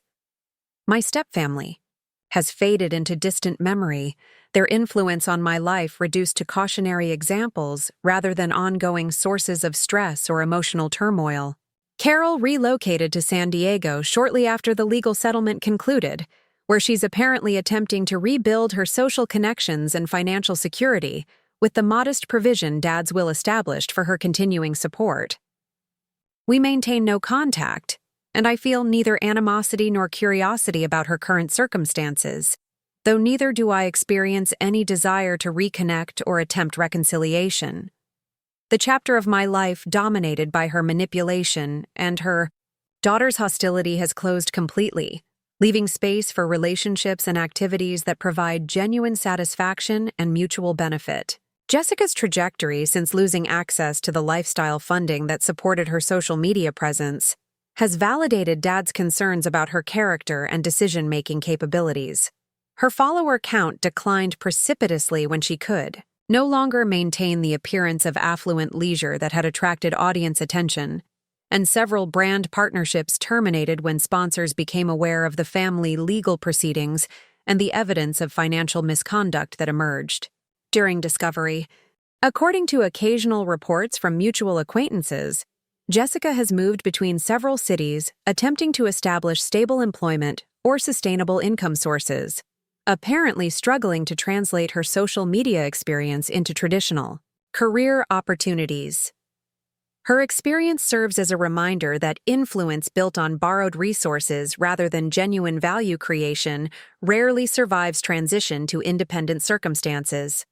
My stepfamily has faded into distant memory, their influence on my life reduced to cautionary examples rather than ongoing sources of stress or emotional turmoil. Carol relocated to San Diego shortly after the legal settlement concluded, where she's apparently attempting to rebuild her social connections and financial security with the modest provision Dad's will established for her continuing support. We maintain no contact, and I feel neither animosity nor curiosity about her current circumstances, though neither do I experience any desire to reconnect or attempt reconciliation. The chapter of my life dominated by her manipulation and her daughter's hostility has closed completely, leaving space for relationships and activities that provide genuine satisfaction and mutual benefit. Jessica's trajectory since losing access to the lifestyle funding that supported her social media presence has validated Dad's concerns about her character and decision-making capabilities. Her follower count declined precipitously when she could no longer maintain the appearance of affluent leisure that had attracted audience attention, and several brand partnerships terminated when sponsors became aware of the family legal proceedings and the evidence of financial misconduct that emerged during discovery. According to occasional reports from mutual acquaintances, Jessica has moved between several cities, attempting to establish stable employment or sustainable income sources. apparently struggling to translate her social media experience into traditional career opportunities. Her experience serves as a reminder that influence built on borrowed resources rather than genuine value creation rarely survives transition to independent circumstances.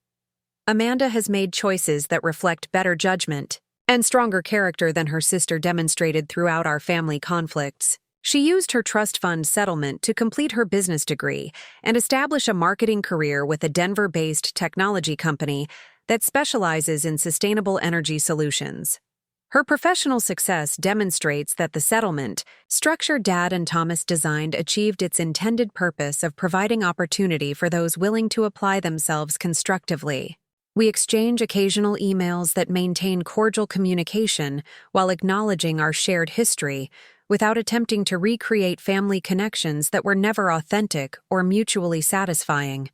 Amanda has made choices that reflect better judgment and stronger character than her sister demonstrated throughout our family conflicts. She used her trust fund settlement to complete her business degree and establish a marketing career with a Denver-based technology company that specializes in sustainable energy solutions. Her professional success demonstrates that the settlement structure Dad and Thomas designed achieved its intended purpose of providing opportunity for those willing to apply themselves constructively. We exchange occasional emails that maintain cordial communication while acknowledging our shared history, without attempting to recreate family connections that were never authentic or mutually satisfying.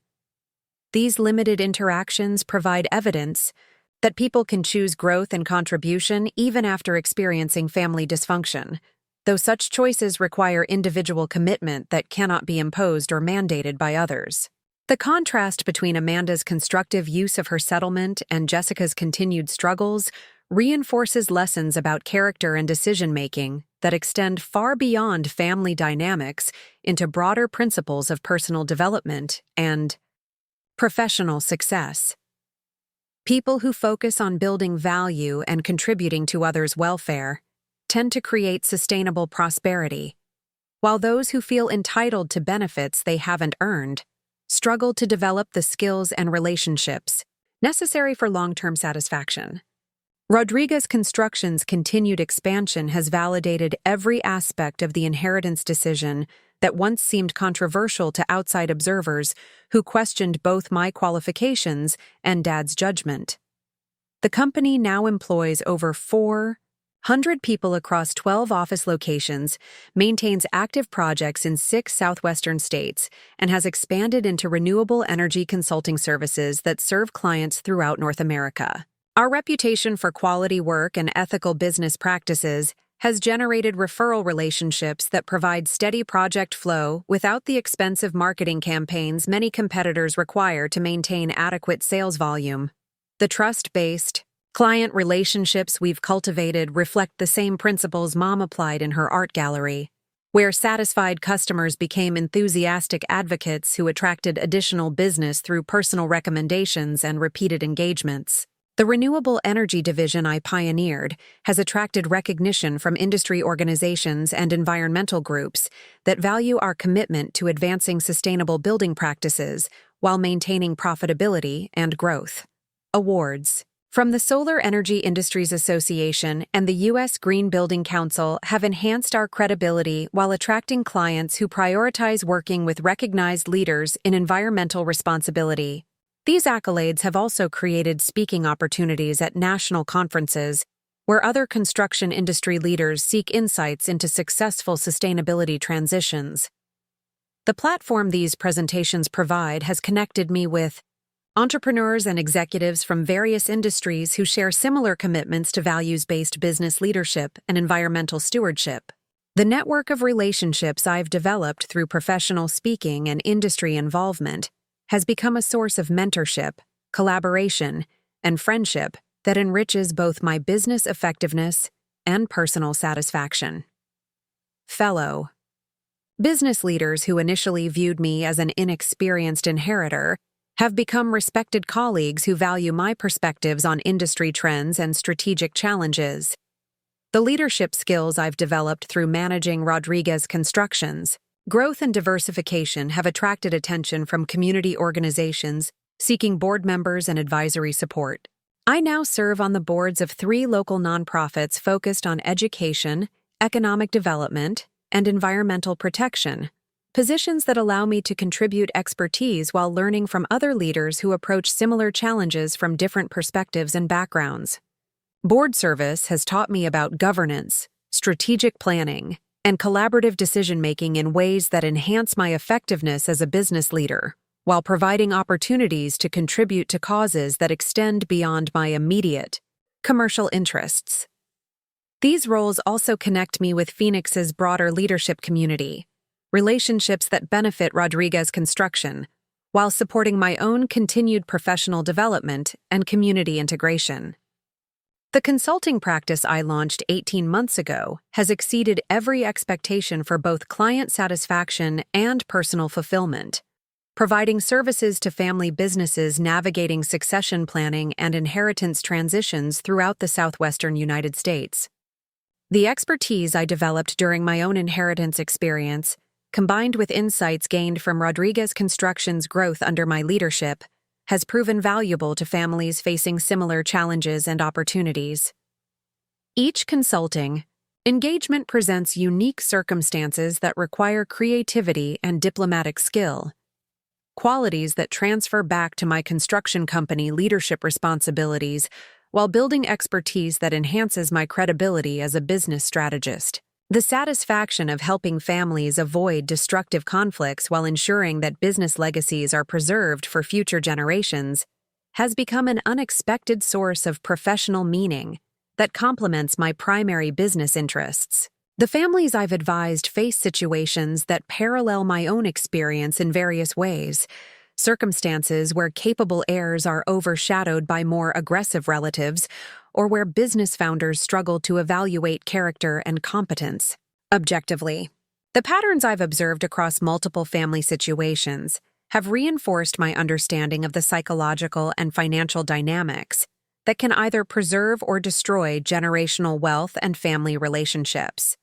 These limited interactions provide evidence that people can choose growth and contribution even after experiencing family dysfunction, though such choices require individual commitment that cannot be imposed or mandated by others. The contrast between Amanda's constructive use of her settlement and Jessica's continued struggles reinforces lessons about character and decision-making that extend far beyond family dynamics into broader principles of personal development and professional success. People who focus on building value and contributing to others' welfare tend to create sustainable prosperity, while those who feel entitled to benefits they haven't earned struggle to develop the skills and relationships necessary for long-term satisfaction. Rodriguez Construction's continued expansion has validated every aspect of the inheritance decision that once seemed controversial to outside observers who questioned both my qualifications and Dad's judgment. The company now employs over 400 people across 12 office locations, maintains active projects in 6 southwestern states, and has expanded into renewable energy consulting services that serve clients throughout North America. Our reputation for quality work and ethical business practices has generated referral relationships that provide steady project flow without the expensive marketing campaigns many competitors require to maintain adequate sales volume. The trust-based client relationships we've cultivated reflect the same principles Mom applied in her art gallery, where satisfied customers became enthusiastic advocates who attracted additional business through personal recommendations and repeated engagements. The renewable energy division I pioneered has attracted recognition from industry organizations and environmental groups that value our commitment to advancing sustainable building practices while maintaining profitability and growth. Awards from the Solar Energy Industries Association and the U.S. Green Building Council have enhanced our credibility while attracting clients who prioritize working with recognized leaders in environmental responsibility. These accolades have also created speaking opportunities at national conferences where other construction industry leaders seek insights into successful sustainability transitions. The platform these presentations provide has connected me with entrepreneurs and executives from various industries who share similar commitments to values-based business leadership and environmental stewardship. The network of relationships I've developed through professional speaking and industry involvement has become a source of mentorship, collaboration, and friendship that enriches both my business effectiveness and personal satisfaction. Fellow business leaders who initially viewed me as an inexperienced inheritor have become respected colleagues who value my perspectives on industry trends and strategic challenges. The leadership skills I've developed through managing Rodriguez Constructions, growth and diversification have attracted attention from community organizations seeking board members and advisory support. I now serve on the boards of 3 local nonprofits focused on education, economic development, and environmental protection, positions that allow me to contribute expertise while learning from other leaders who approach similar challenges from different perspectives and backgrounds. Board service has taught me about governance, strategic planning, and collaborative decision-making in ways that enhance my effectiveness as a business leader, while providing opportunities to contribute to causes that extend beyond my immediate commercial interests. These roles also connect me with Phoenix's broader leadership community, relationships that benefit Rodriguez Construction, while supporting my own continued professional development and community integration. The consulting practice I launched 18 months ago has exceeded every expectation for both client satisfaction and personal fulfillment, providing services to family businesses navigating succession planning and inheritance transitions throughout the southwestern United States. The expertise I developed during my own inheritance experience, combined with insights gained from Rodriguez Construction's growth under my leadership, has proven valuable to families facing similar challenges and opportunities. Each consulting engagement presents unique circumstances that require creativity and diplomatic skill, qualities that transfer back to my construction company leadership responsibilities while building expertise that enhances my credibility as a business strategist. The satisfaction of helping families avoid destructive conflicts while ensuring that business legacies are preserved for future generations has become an unexpected source of professional meaning that complements my primary business interests. The families I've advised face situations that parallel my own experience in various ways, circumstances where capable heirs are overshadowed by more aggressive relatives, or where business founders struggle to evaluate character and competence objectively. The patterns I've observed across multiple family situations have reinforced my understanding of the psychological and financial dynamics that can either preserve or destroy generational wealth and family relationships.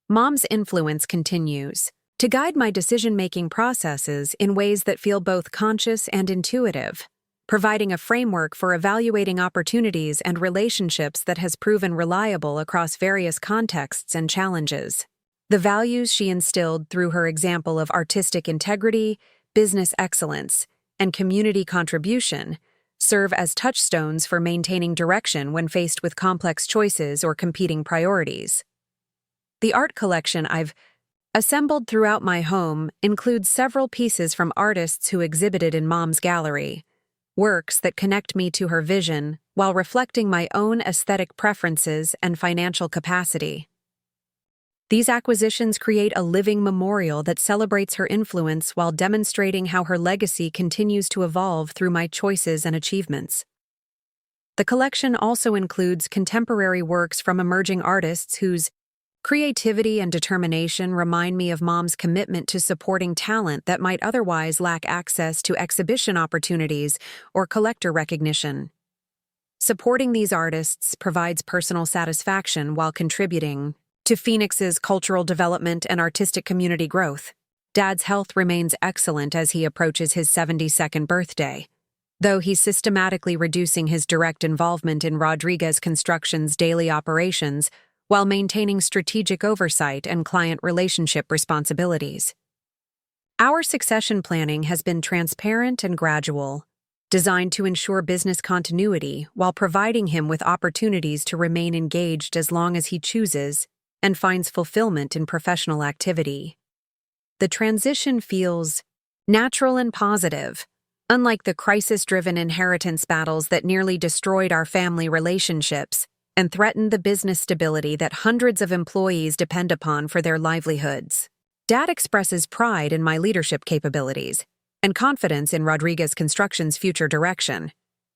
Mom's influence continues to guide my decision-making processes in ways that feel both conscious and intuitive, providing a framework for evaluating opportunities and relationships that has proven reliable across various contexts and challenges. The values she instilled through her example of artistic integrity, business excellence, and community contribution serve as touchstones for maintaining direction when faced with complex choices or competing priorities. The art collection I've assembled throughout my home includes several pieces from artists who exhibited in Mom's gallery, works that connect me to her vision while reflecting my own aesthetic preferences and financial capacity. These acquisitions create a living memorial that celebrates her influence while demonstrating how her legacy continues to evolve through my choices and achievements. The collection also includes contemporary works from emerging artists whose creativity and determination remind me of Mom's commitment to supporting talent that might otherwise lack access to exhibition opportunities or collector recognition. Supporting these artists provides personal satisfaction while contributing to Phoenix's cultural development and artistic community growth. Dad's health remains excellent as he approaches his 72nd birthday, though he's systematically reducing his direct involvement in Rodriguez Construction's daily operations while maintaining strategic oversight and client relationship responsibilities. Our succession planning has been transparent and gradual, designed to ensure business continuity while providing him with opportunities to remain engaged as long as he chooses and finds fulfillment in professional activity. The transition feels natural and positive, unlike the crisis-driven inheritance battles that nearly destroyed our family relationships and threatened the business stability that hundreds of employees depend upon for their livelihoods. Dad expresses pride in my leadership capabilities and confidence in Rodriguez Construction's future direction,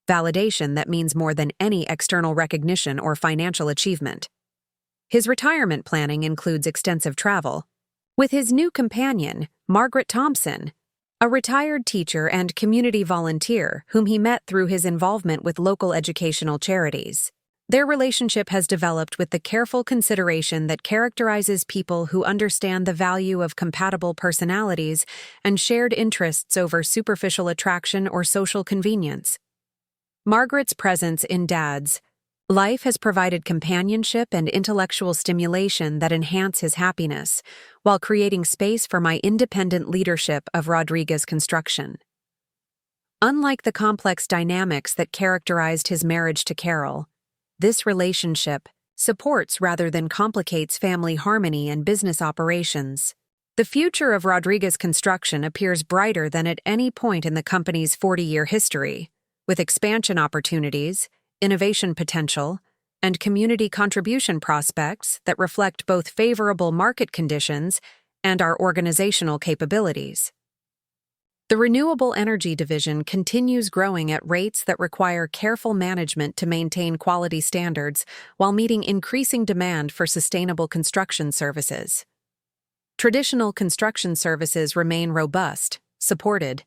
validation that means more than any external recognition or financial achievement. His retirement planning includes extensive travel, with his new companion, Margaret Thompson, a retired teacher and community volunteer whom he met through his involvement with local educational charities. Their relationship has developed with the careful consideration that characterizes people who understand the value of compatible personalities and shared interests over superficial attraction or social convenience. Margaret's presence in Dad's life has provided companionship and intellectual stimulation that enhance his happiness, while creating space for my independent leadership of Rodriguez Construction. Unlike the complex dynamics that characterized his marriage to Carol, this relationship supports rather than complicates family harmony and business operations. The future of Rodriguez Construction appears brighter than at any point in the company's 40-year history, with expansion opportunities, innovation potential, and community contribution prospects that reflect both favorable market conditions and our organizational capabilities. The renewable energy division continues growing at rates that require careful management to maintain quality standards while meeting increasing demand for sustainable construction services. Traditional construction services remain robust, supported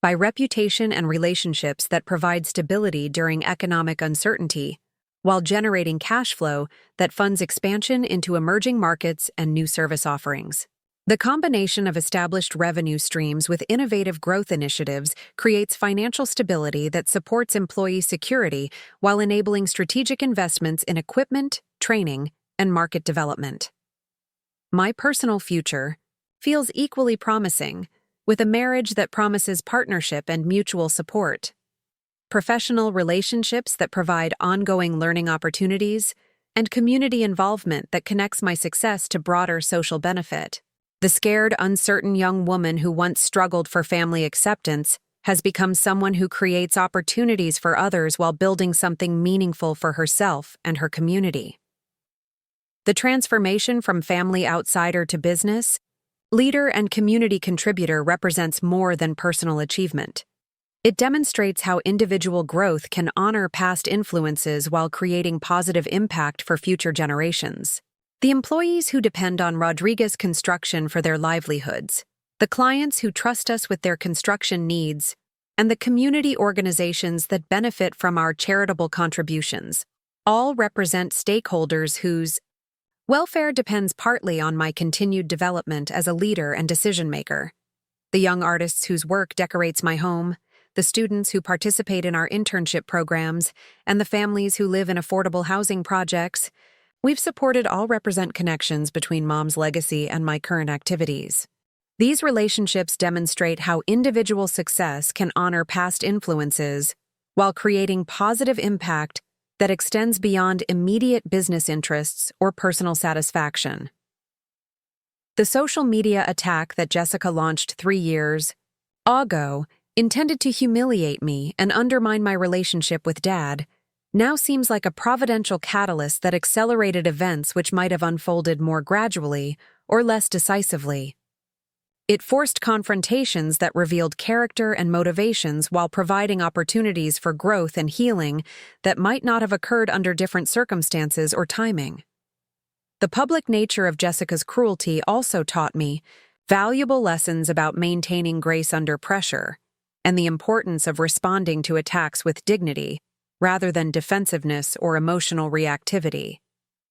by reputation and relationships that provide stability during economic uncertainty, while generating cash flow that funds expansion into emerging markets and new service offerings. The combination of established revenue streams with innovative growth initiatives creates financial stability that supports employee security while enabling strategic investments in equipment, training, and market development. My personal future feels equally promising, with a marriage that promises partnership and mutual support, professional relationships that provide ongoing learning opportunities, and community involvement that connects my success to broader social benefit. The scared, uncertain young woman who once struggled for family acceptance has become someone who creates opportunities for others while building something meaningful for herself and her community. The transformation from family outsider to business leader and community contributor represents more than personal achievement. It demonstrates how individual growth can honor past influences while creating positive impact for future generations. The employees who depend on Rodriguez Construction for their livelihoods, the clients who trust us with their construction needs, and the community organizations that benefit from our charitable contributions all represent stakeholders whose welfare depends partly on my continued development as a leader and decision-maker. The young artists whose work decorates my home, the students who participate in our internship programs, and the families who live in affordable housing projects we've supported all represent connections between Mom's legacy and my current activities. These relationships demonstrate how individual success can honor past influences while creating positive impact that extends beyond immediate business interests or personal satisfaction. The social media attack that Jessica launched 3 years ago, intended to humiliate me and undermine my relationship with Dad, now seems like a providential catalyst that accelerated events which might have unfolded more gradually or less decisively. It forced confrontations that revealed character and motivations while providing opportunities for growth and healing that might not have occurred under different circumstances or timing. The public nature of Jessica's cruelty also taught me valuable lessons about maintaining grace under pressure and the importance of responding to attacks with dignity rather than defensiveness or emotional reactivity.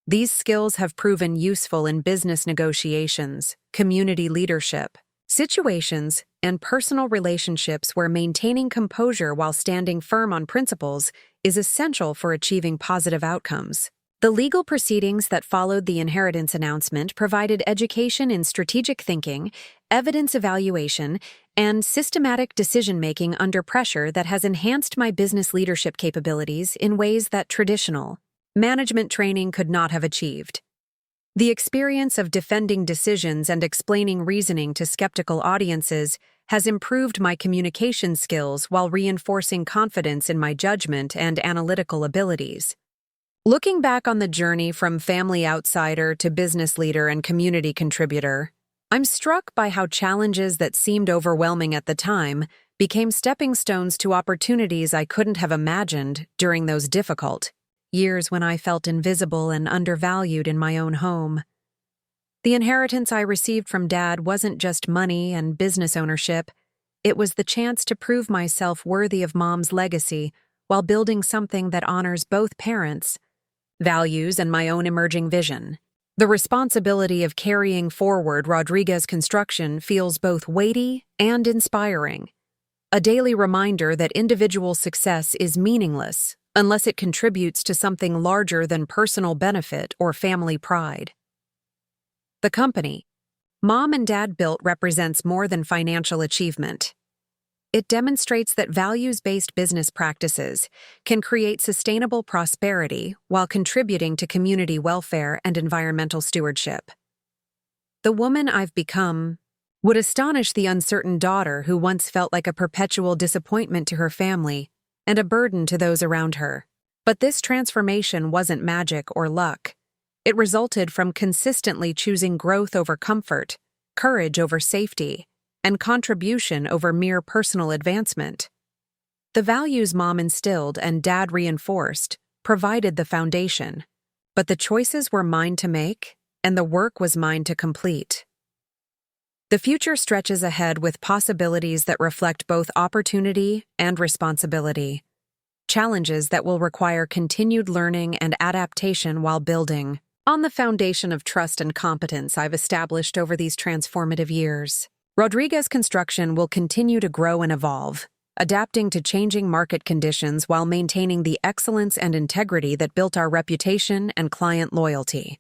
These skills have proven useful in business negotiations, community leadership, situations, and personal relationships where maintaining composure while standing firm on principles is essential for achieving positive outcomes. The legal proceedings that followed the inheritance announcement provided education in strategic thinking, evidence evaluation, and systematic decision-making under pressure that has enhanced my business leadership capabilities in ways that traditional management training could not have achieved. The experience of defending decisions and explaining reasoning to skeptical audiences has improved my communication skills while reinforcing confidence in my judgment and analytical abilities. Looking back on the journey from family outsider to business leader and community contributor, I'm struck by how challenges that seemed overwhelming at the time became stepping stones to opportunities I couldn't have imagined during those difficult years when I felt invisible and undervalued in my own home. The inheritance I received from Dad wasn't just money and business ownership, it was the chance to prove myself worthy of Mom's legacy while building something that honors both parents' values and my own emerging vision. The responsibility of carrying forward Rodriguez Construction feels both weighty and inspiring, a daily reminder that individual success is meaningless unless it contributes to something larger than personal benefit or family pride. The company Mom and Dad built represents more than financial achievement. It demonstrates that values-based business practices can create sustainable prosperity while contributing to community welfare and environmental stewardship. The woman I've become would astonish the uncertain daughter who once felt like a perpetual disappointment to her family and a burden to those around her. But this transformation wasn't magic or luck. It resulted from consistently choosing growth over comfort, courage over safety, and contribution over mere personal advancement. The values Mom instilled and Dad reinforced provided the foundation, but the choices were mine to make, and the work was mine to complete. The future stretches ahead with possibilities that reflect both opportunity and responsibility, challenges that will require continued learning and adaptation while building on the foundation of trust and competence I've established over these transformative years. Rodriguez Construction will continue to grow and evolve, adapting to changing market conditions while maintaining the excellence and integrity that built our reputation and client loyalty.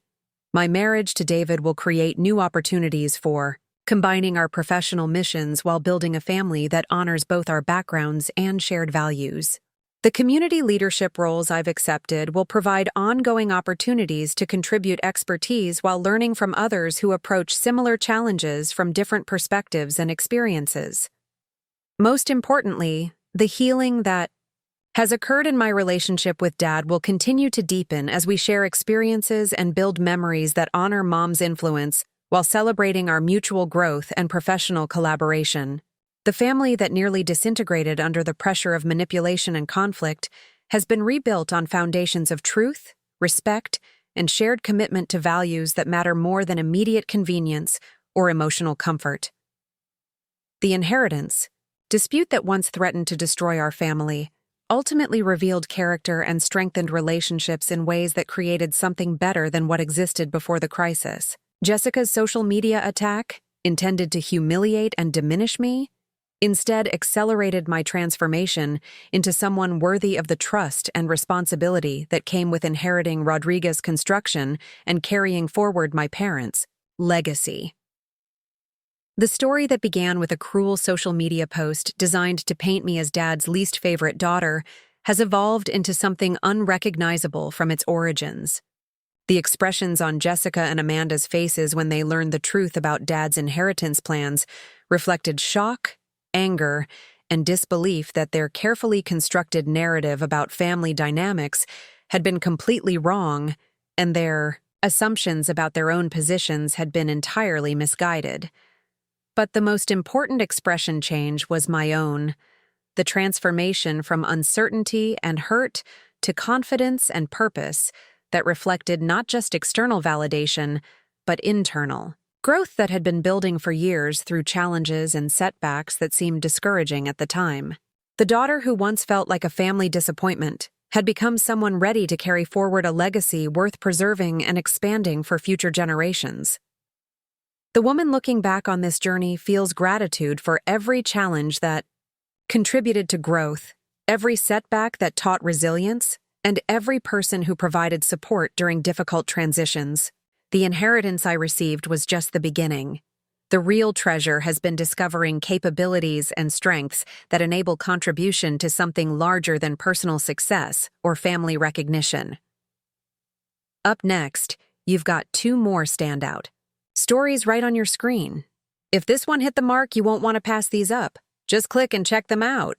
My marriage to David will create new opportunities for combining our professional missions while building a family that honors both our backgrounds and shared values. The community leadership roles I've accepted will provide ongoing opportunities to contribute expertise while learning from others who approach similar challenges from different perspectives and experiences. Most importantly, the healing that has occurred in my relationship with Dad will continue to deepen as we share experiences and build memories that honor Mom's influence while celebrating our mutual growth and professional collaboration. The family that nearly disintegrated under the pressure of manipulation and conflict has been rebuilt on foundations of truth, respect, and shared commitment to values that matter more than immediate convenience or emotional comfort. The inheritance dispute that once threatened to destroy our family ultimately revealed character and strengthened relationships in ways that created something better than what existed before the crisis. Jessica's social media attack, intended to humiliate and diminish me, instead accelerated my transformation into someone worthy of the trust and responsibility that came with inheriting Rodriguez Construction and carrying forward my parents' legacy. The story that began with a cruel social media post designed to paint me as Dad's least favorite daughter has evolved into something unrecognizable from its origins. The expressions on Jessica and Amanda's faces when they learned the truth about Dad's inheritance plans reflected shock, anger, and disbelief that their carefully constructed narrative about family dynamics had been completely wrong, and their assumptions about their own positions had been entirely misguided. But the most important expression change was my own, the transformation from uncertainty and hurt to confidence and purpose that reflected not just external validation, but internal growth that had been building for years through challenges and setbacks that seemed discouraging at the time. The daughter who once felt like a family disappointment had become someone ready to carry forward a legacy worth preserving and expanding for future generations. The woman looking back on this journey feels gratitude for every challenge that contributed to growth, every setback that taught resilience, and every person who provided support during difficult transitions. The inheritance I received was just the beginning. The real treasure has been discovering capabilities and strengths that enable contribution to something larger than personal success or family recognition. Up next, you've got 2 more standout stories right on your screen. If this one hit the mark, you won't want to pass these up. Just click and check them out.